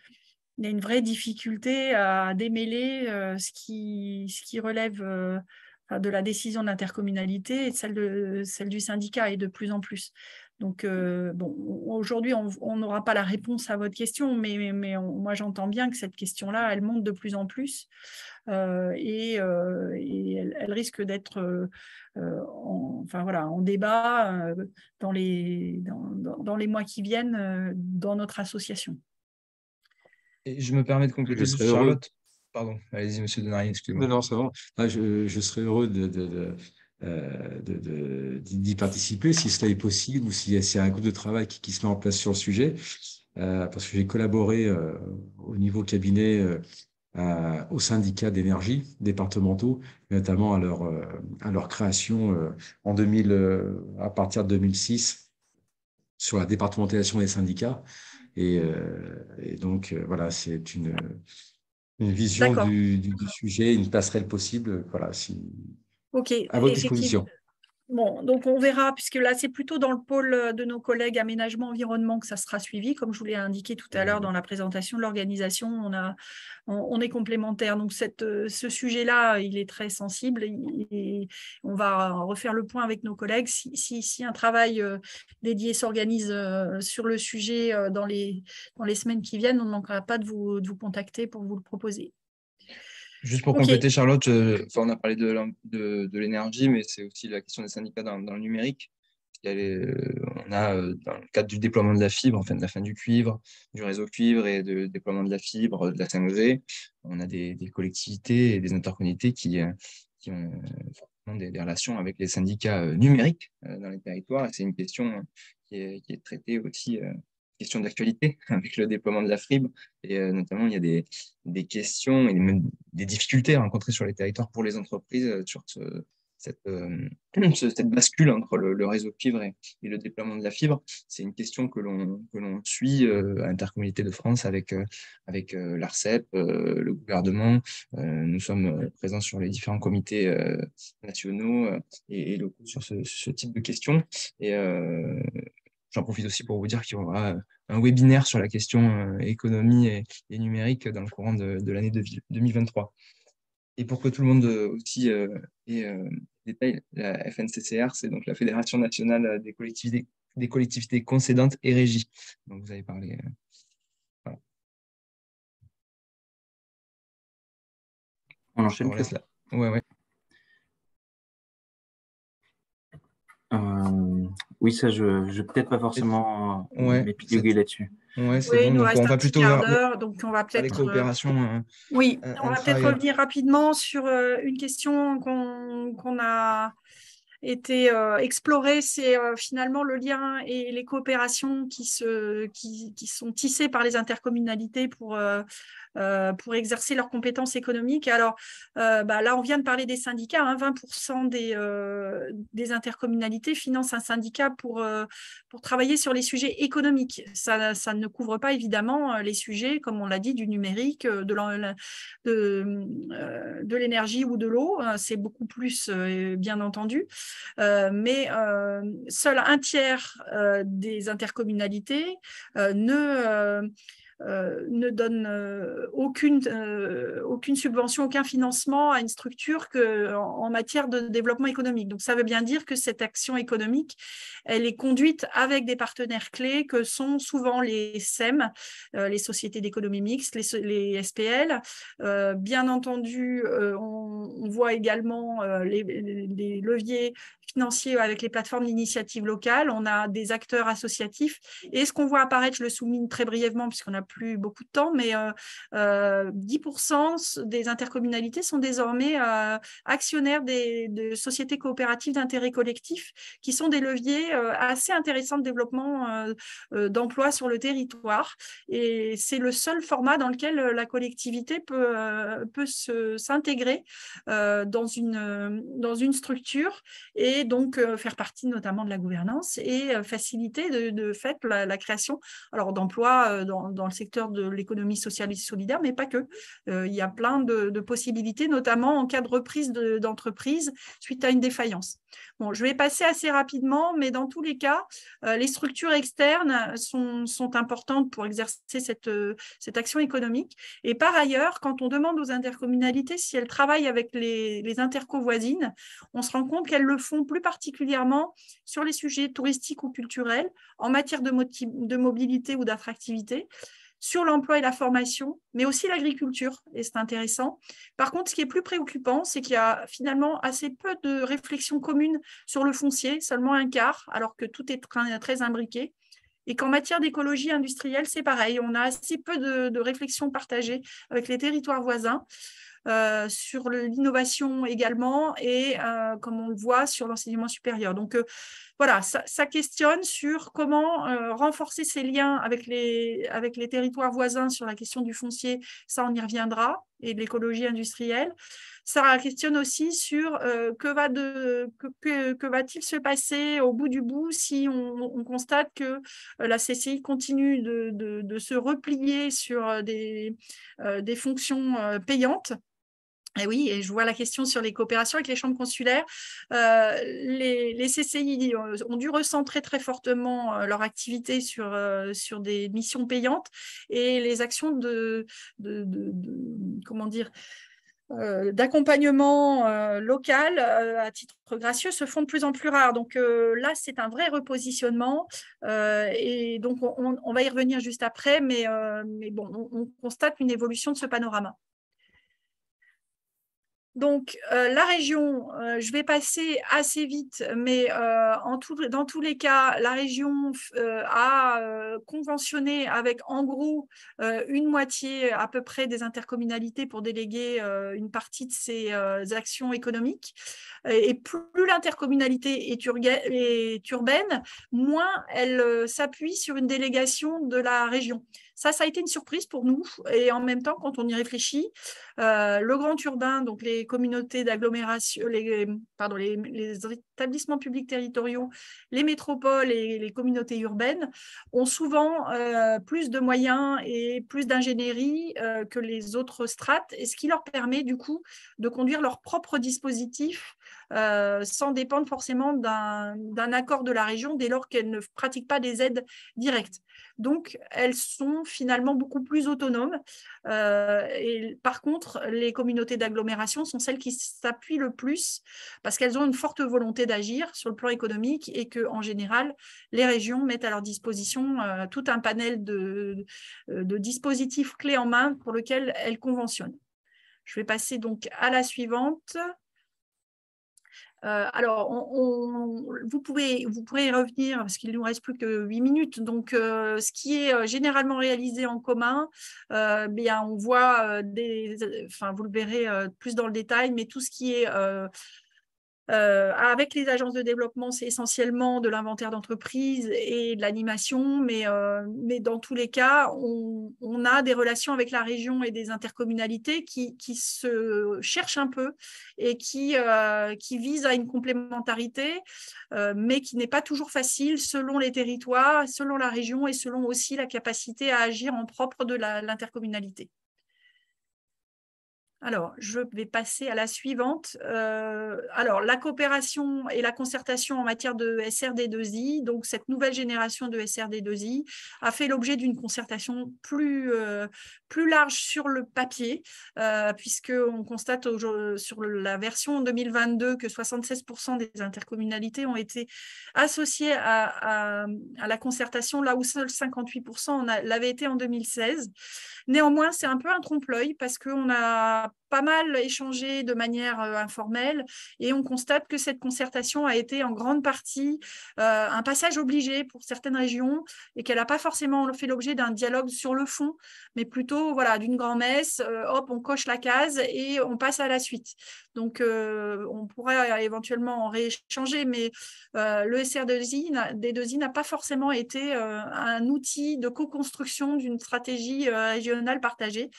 Speaker 1: une vraie difficulté à démêler ce qui relève de la décision de l'intercommunalité et celle du syndicat et de plus en plus. Donc, aujourd'hui, on n'aura pas la réponse à votre question, mais moi, j'entends bien que cette question-là, elle monte de plus en plus et elle risque d'être en débat dans les mois qui viennent dans notre association.
Speaker 2: Et je me permets de compléter juste, Charlotte. Pardon, allez-y, monsieur Denarié, excusez-moi.
Speaker 4: Non, c'est bon. Je serais heureux d'y participer si cela est possible ou si c'est un groupe de travail qui se met en place sur le sujet. Parce que j'ai collaboré au niveau cabinet aux syndicats d'énergie départementaux, notamment à leur création à partir de 2006 sur la départementalisation des syndicats. Et donc, voilà, c'est une vision du sujet, une passerelle possible. Voilà,
Speaker 1: Ok,
Speaker 4: à votre disposition.
Speaker 1: Bon, donc on verra, puisque là, c'est plutôt dans le pôle de nos collègues aménagement environnement que ça sera suivi. Comme je vous l'ai indiqué tout à l'heure dans la présentation de l'organisation, on est complémentaires. Donc ce sujet-là, il est très sensible et on va refaire le point avec nos collègues. Si un travail dédié s'organise sur le sujet dans les semaines qui viennent, on ne manquera pas de vous contacter pour vous le proposer.
Speaker 2: Juste pour compléter, Charlotte, on a parlé de l'énergie, mais c'est aussi la question des syndicats dans le numérique. On a, dans le cadre du déploiement de la fibre, enfin de la fin du cuivre, du réseau cuivre et du déploiement de la fibre, de la 5G, on a des collectivités et des intercommunalités qui ont forcément des relations avec les syndicats numériques dans les territoires. Et c'est une question qui est traitée aussi, question d'actualité avec le déploiement de la fibre. Et notamment, il y a des questions et même des difficultés rencontrées sur les territoires pour les entreprises sur cette bascule entre le réseau cuivre et le déploiement de la fibre. C'est une question que l'on suit à Intercommunalité de France avec l'ARCEP, le gouvernement. Nous sommes présents sur les différents comités nationaux et locaux sur ce type de questions. Et j'en profite aussi pour vous dire qu'il y aura un webinaire sur la question économie et numérique dans le courant de l'année 2023. Et pour que tout le monde aussi ait détail, la FNCCR, c'est donc la Fédération nationale des collectivités concédantes et régies. Donc vous avez parlé. Voilà.
Speaker 3: On enchaîne.
Speaker 2: On laisse là. Ouais.
Speaker 3: Oui, ça, je vais peut-être pas forcément m'épiloguer là-dessus.
Speaker 2: Ouais, c'est bon.
Speaker 1: Il nous
Speaker 2: Donc,
Speaker 1: reste
Speaker 2: on va
Speaker 1: un petit
Speaker 2: plutôt
Speaker 1: quart d'heure, donc on va peut-être.
Speaker 2: Les coopérations.
Speaker 1: Oui, on va peut-être revenir rapidement sur une question qu'on a été explorée, c'est finalement le lien et les coopérations qui sont tissées par les intercommunalités pour exercer leurs compétences économiques. Alors là, on vient de parler des syndicats, 20% des intercommunalités financent un syndicat pour travailler sur les sujets économiques. Ça ne couvre pas évidemment les sujets, comme on l'a dit, du numérique, de l'énergie ou de l'eau. C'est beaucoup plus, bien entendu. Mais seul un tiers des intercommunalités ne donne aucune subvention, aucun financement à une structure en matière de développement économique. Donc, ça veut bien dire que cette action économique, elle est conduite avec des partenaires clés que sont souvent les SEM, les sociétés d'économie mixte, les SPL. Bien entendu, on voit également les leviers financiers avec les plateformes d'initiative locale. On a des acteurs associatifs. Et ce qu'on voit apparaître, je le souligne très brièvement puisqu'on n'a plus beaucoup de temps, mais 10% des intercommunalités sont désormais actionnaires de sociétés coopératives d'intérêt collectif qui sont des leviers assez intéressants de développement d'emploi sur le territoire. Et c'est le seul format dans lequel la collectivité peut s'intégrer dans une structure et donc faire partie notamment de la gouvernance et faciliter de fait la création d'emplois dans le secteur de l'économie sociale et solidaire, mais pas que. Il y a plein de possibilités, notamment en cas de reprise d'entreprise suite à une défaillance. Bon, je vais passer assez rapidement, mais dans tous les cas, les structures externes sont importantes pour exercer cette action économique. Et par ailleurs, quand on demande aux intercommunalités si elles travaillent avec les interco voisines, on se rend compte qu'elles le font plus particulièrement sur les sujets touristiques ou culturels, en matière de mobilité ou d'attractivité, sur l'emploi et la formation, mais aussi l'agriculture, et c'est intéressant. Par contre, ce qui est plus préoccupant, c'est qu'il y a finalement assez peu de réflexions communes sur le foncier, seulement un quart, alors que tout est très imbriqué. Et qu'en matière d'écologie industrielle, c'est pareil, on a assez peu de réflexions partagées avec les territoires voisins. Sur l'innovation également et comme on le voit sur l'enseignement supérieur. Donc voilà, ça questionne sur comment renforcer ces liens avec les territoires voisins sur la question du foncier, ça on y reviendra, et de l'écologie industrielle. Ça questionne aussi sur que va-t-il se passer au bout du bout si on constate que la CCI continue de se replier sur des fonctions payantes. Et oui, et je vois la question sur les coopérations avec les chambres consulaires. Les CCI ont dû recentrer très fortement leur activité sur des missions payantes, et les actions comment dire, d'accompagnement local à titre gracieux se font de plus en plus rares. Donc là, c'est un vrai repositionnement, et donc on va y revenir juste après, mais bon, on constate une évolution de ce panorama. Donc, la région, je vais passer assez vite, mais dans tous les cas, la région a conventionné avec, en gros, une moitié à peu près des intercommunalités pour déléguer une partie de ses actions économiques. Et plus l'intercommunalité est urbaine, moins elle s'appuie sur une délégation de la région. Ça a été une surprise pour nous, et en même temps, quand on y réfléchit, le grand urbain, donc les communautés d'agglomération, les établissements publics territoriaux, les métropoles et les communautés urbaines ont souvent plus de moyens et plus d'ingénierie que les autres strates, et ce qui leur permet du coup de conduire leur propre dispositif sans dépendre forcément d'un accord de la région dès lors qu'elles ne pratiquent pas des aides directes. Donc, elles sont finalement beaucoup plus autonomes. Et par contre, les communautés d'agglomération sont celles qui s'appuient le plus parce qu'elles ont une forte volonté d'agir sur le plan économique, et qu'en général, les régions mettent à leur disposition tout un panel de dispositifs clés en main pour lesquels elles conventionnent. Je vais passer donc à la suivante. Alors, vous pourrez y revenir parce qu'il ne nous reste plus que 8 minutes. Donc, ce qui est généralement réalisé en commun, bien, on voit vous le verrez plus dans le détail, mais tout ce qui est avec les agences de développement, c'est essentiellement de l'inventaire d'entreprise et de l'animation, mais dans tous les cas, on a des relations avec la région et des intercommunalités qui se cherchent un peu et qui visent à une complémentarité, mais qui n'est pas toujours facile selon les territoires, selon la région et selon aussi la capacité à agir en propre de l'intercommunalité. Alors, je vais passer à la suivante. Alors, la coopération et la concertation en matière de SRD2I, donc cette nouvelle génération de SRD2I, a fait l'objet d'une concertation plus large sur le papier, puisqu'on constate sur la version 2022 que 76% des intercommunalités ont été associées à la concertation, là où seuls 58% l'avaient été en 2016. Néanmoins, c'est un peu un trompe-l'œil parce qu'on a pas mal échangé de manière informelle, et on constate que cette concertation a été en grande partie un passage obligé pour certaines régions, et qu'elle n'a pas forcément fait l'objet d'un dialogue sur le fond, mais plutôt d'une grand-messe, hop, on coche la case et on passe à la suite. Donc, on pourrait éventuellement en rééchanger, mais le SR2I n'a pas forcément été un outil de co-construction d'une stratégie régionale partagée.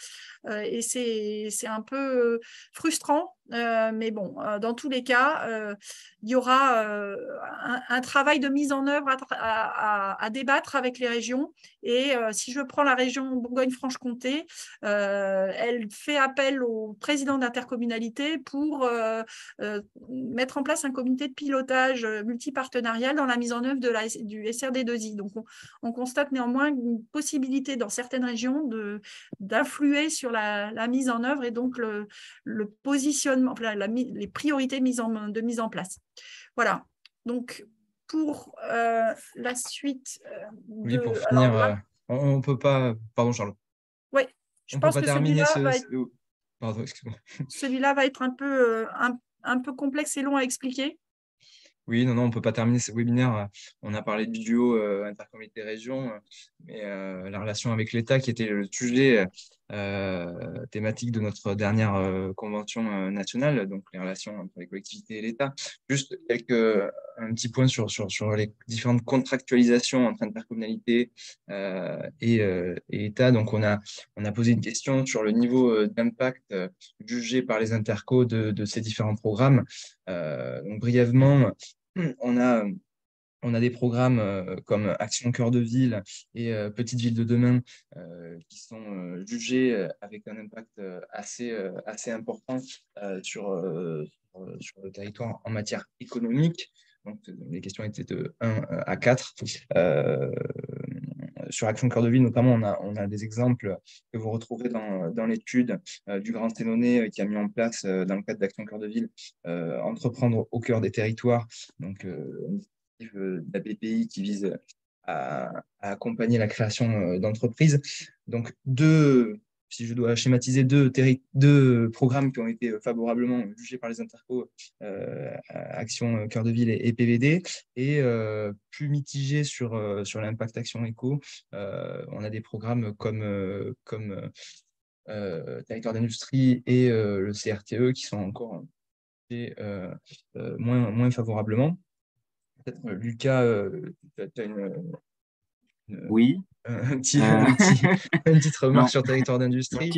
Speaker 1: Et c'est un peu frustrant, mais bon, dans tous les cas, il y aura un travail de mise en œuvre à débattre avec les régions. Et si je prends la région Bourgogne-Franche-Comté, elle fait appel au président d'intercommunalité pour mettre en place un comité de pilotage multipartenarial dans la mise en œuvre du SRD2I. Donc, on constate néanmoins une possibilité dans certaines régions d'influer sur la mise en œuvre, et donc le positionnement, les priorités de mise en place. Voilà. Donc, pour la suite
Speaker 2: oui, pour finir, on ne peut pas... Pardon, Charles.
Speaker 1: Oui, je pense que celui-là va être un peu complexe et long à expliquer.
Speaker 2: Oui, non, on ne peut pas terminer ce webinaire. On a parlé du duo intercommunauté-région, mais la relation avec l'État, qui était le sujet thématique de notre dernière convention nationale, donc les relations entre les collectivités et l'État. Juste un petit point sur les différentes contractualisations entre intercommunalités et État. Donc, on a posé une question sur le niveau d'impact jugé par les intercos de ces différents programmes. Donc, brièvement, on a On a des programmes comme Action Cœur de Ville et Petite Ville de demain qui sont jugés avec un impact assez important sur le territoire en matière économique. Donc, les questions étaient de 1 à 4. Sur Action Cœur de Ville, notamment, on a des exemples que vous retrouverez dans l'étude du Grand Sénonais qui a mis en place, dans le cadre d'Action Cœur de Ville, Entreprendre au cœur des territoires. Donc, de la BPI qui vise à accompagner la création d'entreprises. Donc, si je dois schématiser, deux programmes qui ont été favorablement jugés par les intercos, Action Cœur de Ville et PVD, et plus mitigés sur l'impact Action Éco. On a des programmes comme Territoire d'industrie et le CRTE qui sont encore moins favorablement. Peut-être, Lucas, tu as
Speaker 3: Oui.
Speaker 2: une petite remarque sur Territoire d'industrie.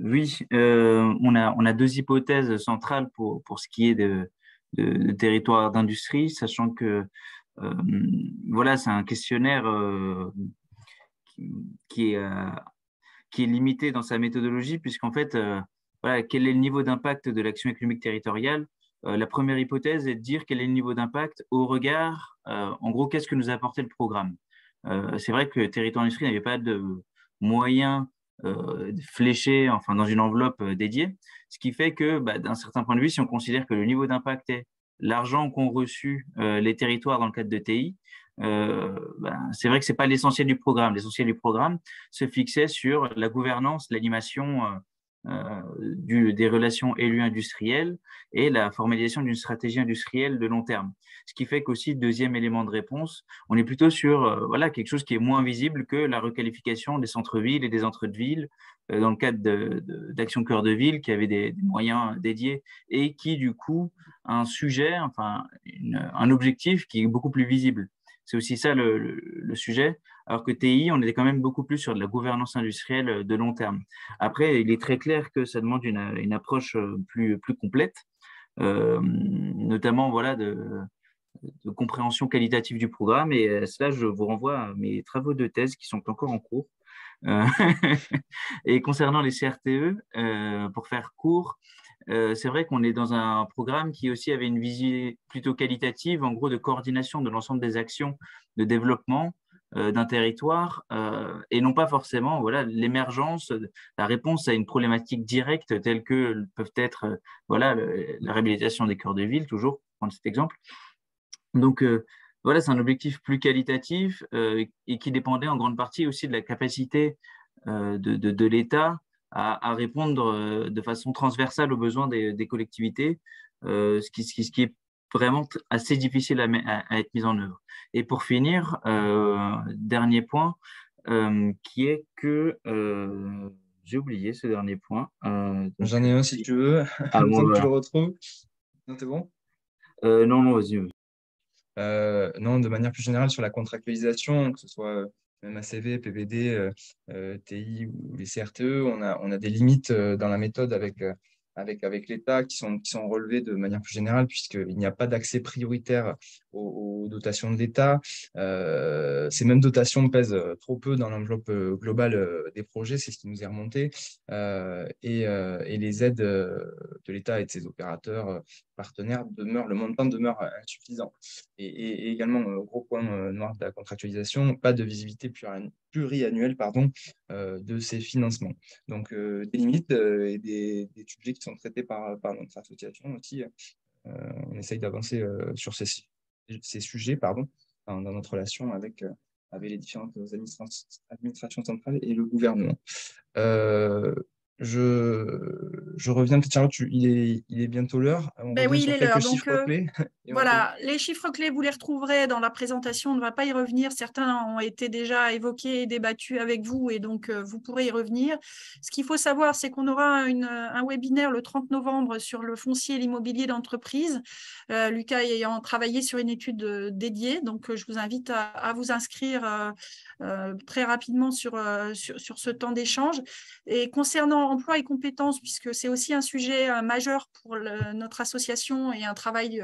Speaker 3: Oui, on a deux hypothèses centrales pour ce qui est de territoire d'industrie, sachant que voilà, c'est un questionnaire qui est limité dans sa méthodologie, puisqu'en fait, voilà, quel est le niveau d'impact de l'action économique territoriale? La première hypothèse est de dire quel est le niveau d'impact au regard, en gros, qu'est-ce que nous a apporté le programme. C'est vrai que Territoire d'industrie n'avait pas de moyens fléchés, enfin dans une enveloppe dédiée, ce qui fait que d'un certain point de vue, si on considère que le niveau d'impact est l'argent qu'ont reçu les territoires dans le cadre de TI, c'est vrai que c'est pas l'essentiel du programme. L'essentiel du programme se fixait sur la gouvernance, l'animation des relations élus industrielles et la formalisation d'une stratégie industrielle de long terme. Ce qui fait qu'aussi, deuxième élément de réponse, on est plutôt sur voilà, quelque chose qui est moins visible que la requalification des centres-villes et des entres-de-villes dans le cadre d'Action Cœur de Ville, qui avait des moyens dédiés et qui, du coup, a un sujet, enfin, un objectif qui est beaucoup plus visible. C'est aussi ça le sujet. Alors que TI, on est quand même beaucoup plus sur de la gouvernance industrielle de long terme. Après, il est très clair que ça demande une approche plus complète, notamment voilà, de compréhension qualitative du programme. Et cela, je vous renvoie à mes travaux de thèse qui sont encore en cours. Et concernant les CRTE, pour faire court, c'est vrai qu'on est dans un programme qui aussi avait une vision plutôt qualitative, en gros de coordination de l'ensemble des actions de développement d'un territoire et non pas forcément voilà, l'émergence, la réponse à une problématique directe telle que peuvent être voilà, la réhabilitation des cœurs de ville, toujours, pour prendre cet exemple. Donc, voilà, c'est un objectif plus qualitatif et qui dépendait en grande partie aussi de la capacité de l'État à répondre de façon transversale aux besoins des collectivités, ce qui est vraiment assez difficile à être mis en œuvre. Et pour finir, dernier point, qui est que j'ai oublié ce dernier point.
Speaker 2: J'en ai un si tu veux,
Speaker 3: ah, bon,
Speaker 2: voilà. Tu le retrouves. Non, t'es bon?
Speaker 3: Non, vas-y.
Speaker 2: Non, de manière plus générale sur la contractualisation, que ce soit MACV, PVD, TI ou les CRTE, on a des limites dans la méthode avec l'État qui sont relevées de manière plus générale, puisqu'il n'y a pas d'accès prioritaire aux dotations de l'État. Ces mêmes dotations pèsent trop peu dans l'enveloppe globale des projets, c'est ce qui nous est remonté. Et les aides de l'État et de ses opérateurs partenaires le montant demeure insuffisant. Et également, gros point noir de la contractualisation, pas de visibilité pluriannuelle de ces financements. Donc, des limites et des sujets qui sont traités par notre association aussi. On essaye d'avancer sur ces sujets dans notre relation avec les différentes administrations centrales et le gouvernement. Je reviens, Charlotte, il est bientôt l'heure. On revient
Speaker 1: oui,
Speaker 2: sur quelques chiffres clés.
Speaker 1: Voilà, les chiffres clés, vous les retrouverez dans la présentation. On ne va pas y revenir. Certains ont été déjà évoqués et débattus avec vous, et donc vous pourrez y revenir. Ce qu'il faut savoir, c'est qu'on aura un webinaire le 30 novembre sur le foncier et l'immobilier d'entreprise. Lucas ayant travaillé sur une étude dédiée, donc je vous invite à vous inscrire très rapidement sur ce temps d'échange. Et concernant emploi et compétences, compétences, puisque c'est aussi un sujet majeur pour notre association et un travail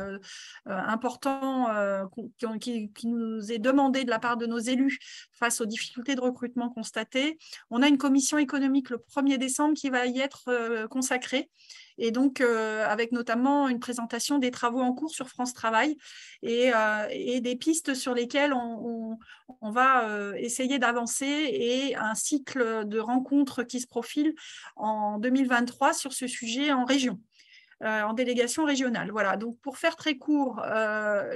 Speaker 1: important qui nous est demandé de la part de nos élus face aux difficultés de recrutement constatées. On a une commission économique le 1er décembre qui va y être consacrée, et donc avec notamment une présentation des travaux en cours sur France Travail et des pistes sur lesquelles on va essayer d'avancer, et un cycle de rencontres qui se profile en 2023 sur ce sujet en région. En délégation régionale. Voilà, donc pour faire très court,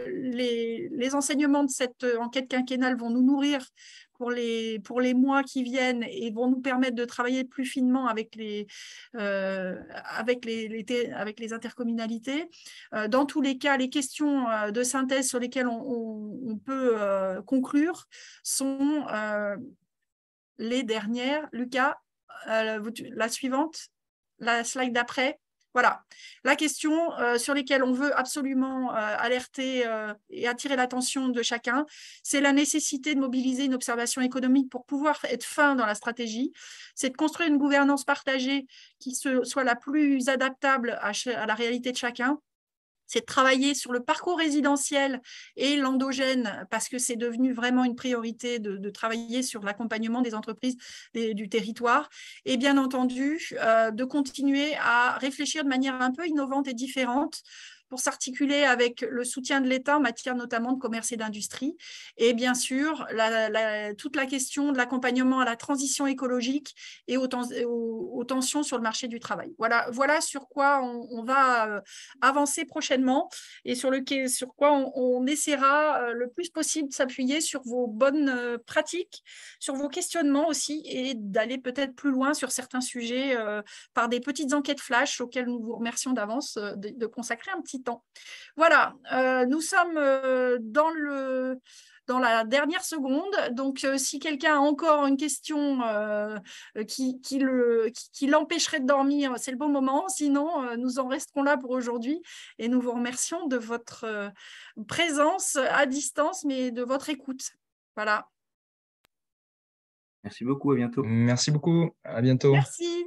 Speaker 1: les enseignements de cette enquête quinquennale vont nous nourrir pour les mois qui viennent et vont nous permettre de travailler plus finement avec les intercommunalités. Dans tous les cas, les questions de synthèse sur lesquelles on peut conclure sont les dernières. Lucas, la suivante, la slide d'après. Voilà, la question sur laquelle on veut absolument alerter et attirer l'attention de chacun, c'est la nécessité de mobiliser une observation économique pour pouvoir être fin dans la stratégie. C'est de construire une gouvernance partagée qui soit la plus adaptable à la réalité de chacun. C'est de travailler sur le parcours résidentiel et l'endogène, parce que c'est devenu vraiment une priorité de travailler sur l'accompagnement des entreprises du territoire. Et bien entendu, de continuer à réfléchir de manière un peu innovante et différente pour s'articuler avec le soutien de l'État en matière notamment de commerce et d'industrie. Et bien sûr, toute la question de l'accompagnement à la transition écologique et aux tensions sur le marché du travail. Voilà sur quoi on va avancer prochainement, et sur quoi on essaiera le plus possible de s'appuyer sur vos bonnes pratiques, sur vos questionnements aussi, et d'aller peut-être plus loin sur certains sujets par des petites enquêtes flash auxquelles nous vous remercions d'avance de consacrer un petit temps. Voilà, nous sommes dans la dernière seconde, donc si quelqu'un a encore une question qui l'empêcherait de dormir, c'est le bon moment, sinon nous en resterons là pour aujourd'hui, et nous vous remercions de votre présence à distance, mais de votre écoute. Voilà.
Speaker 3: Merci beaucoup, à bientôt.
Speaker 2: Merci beaucoup, à bientôt.
Speaker 1: Merci.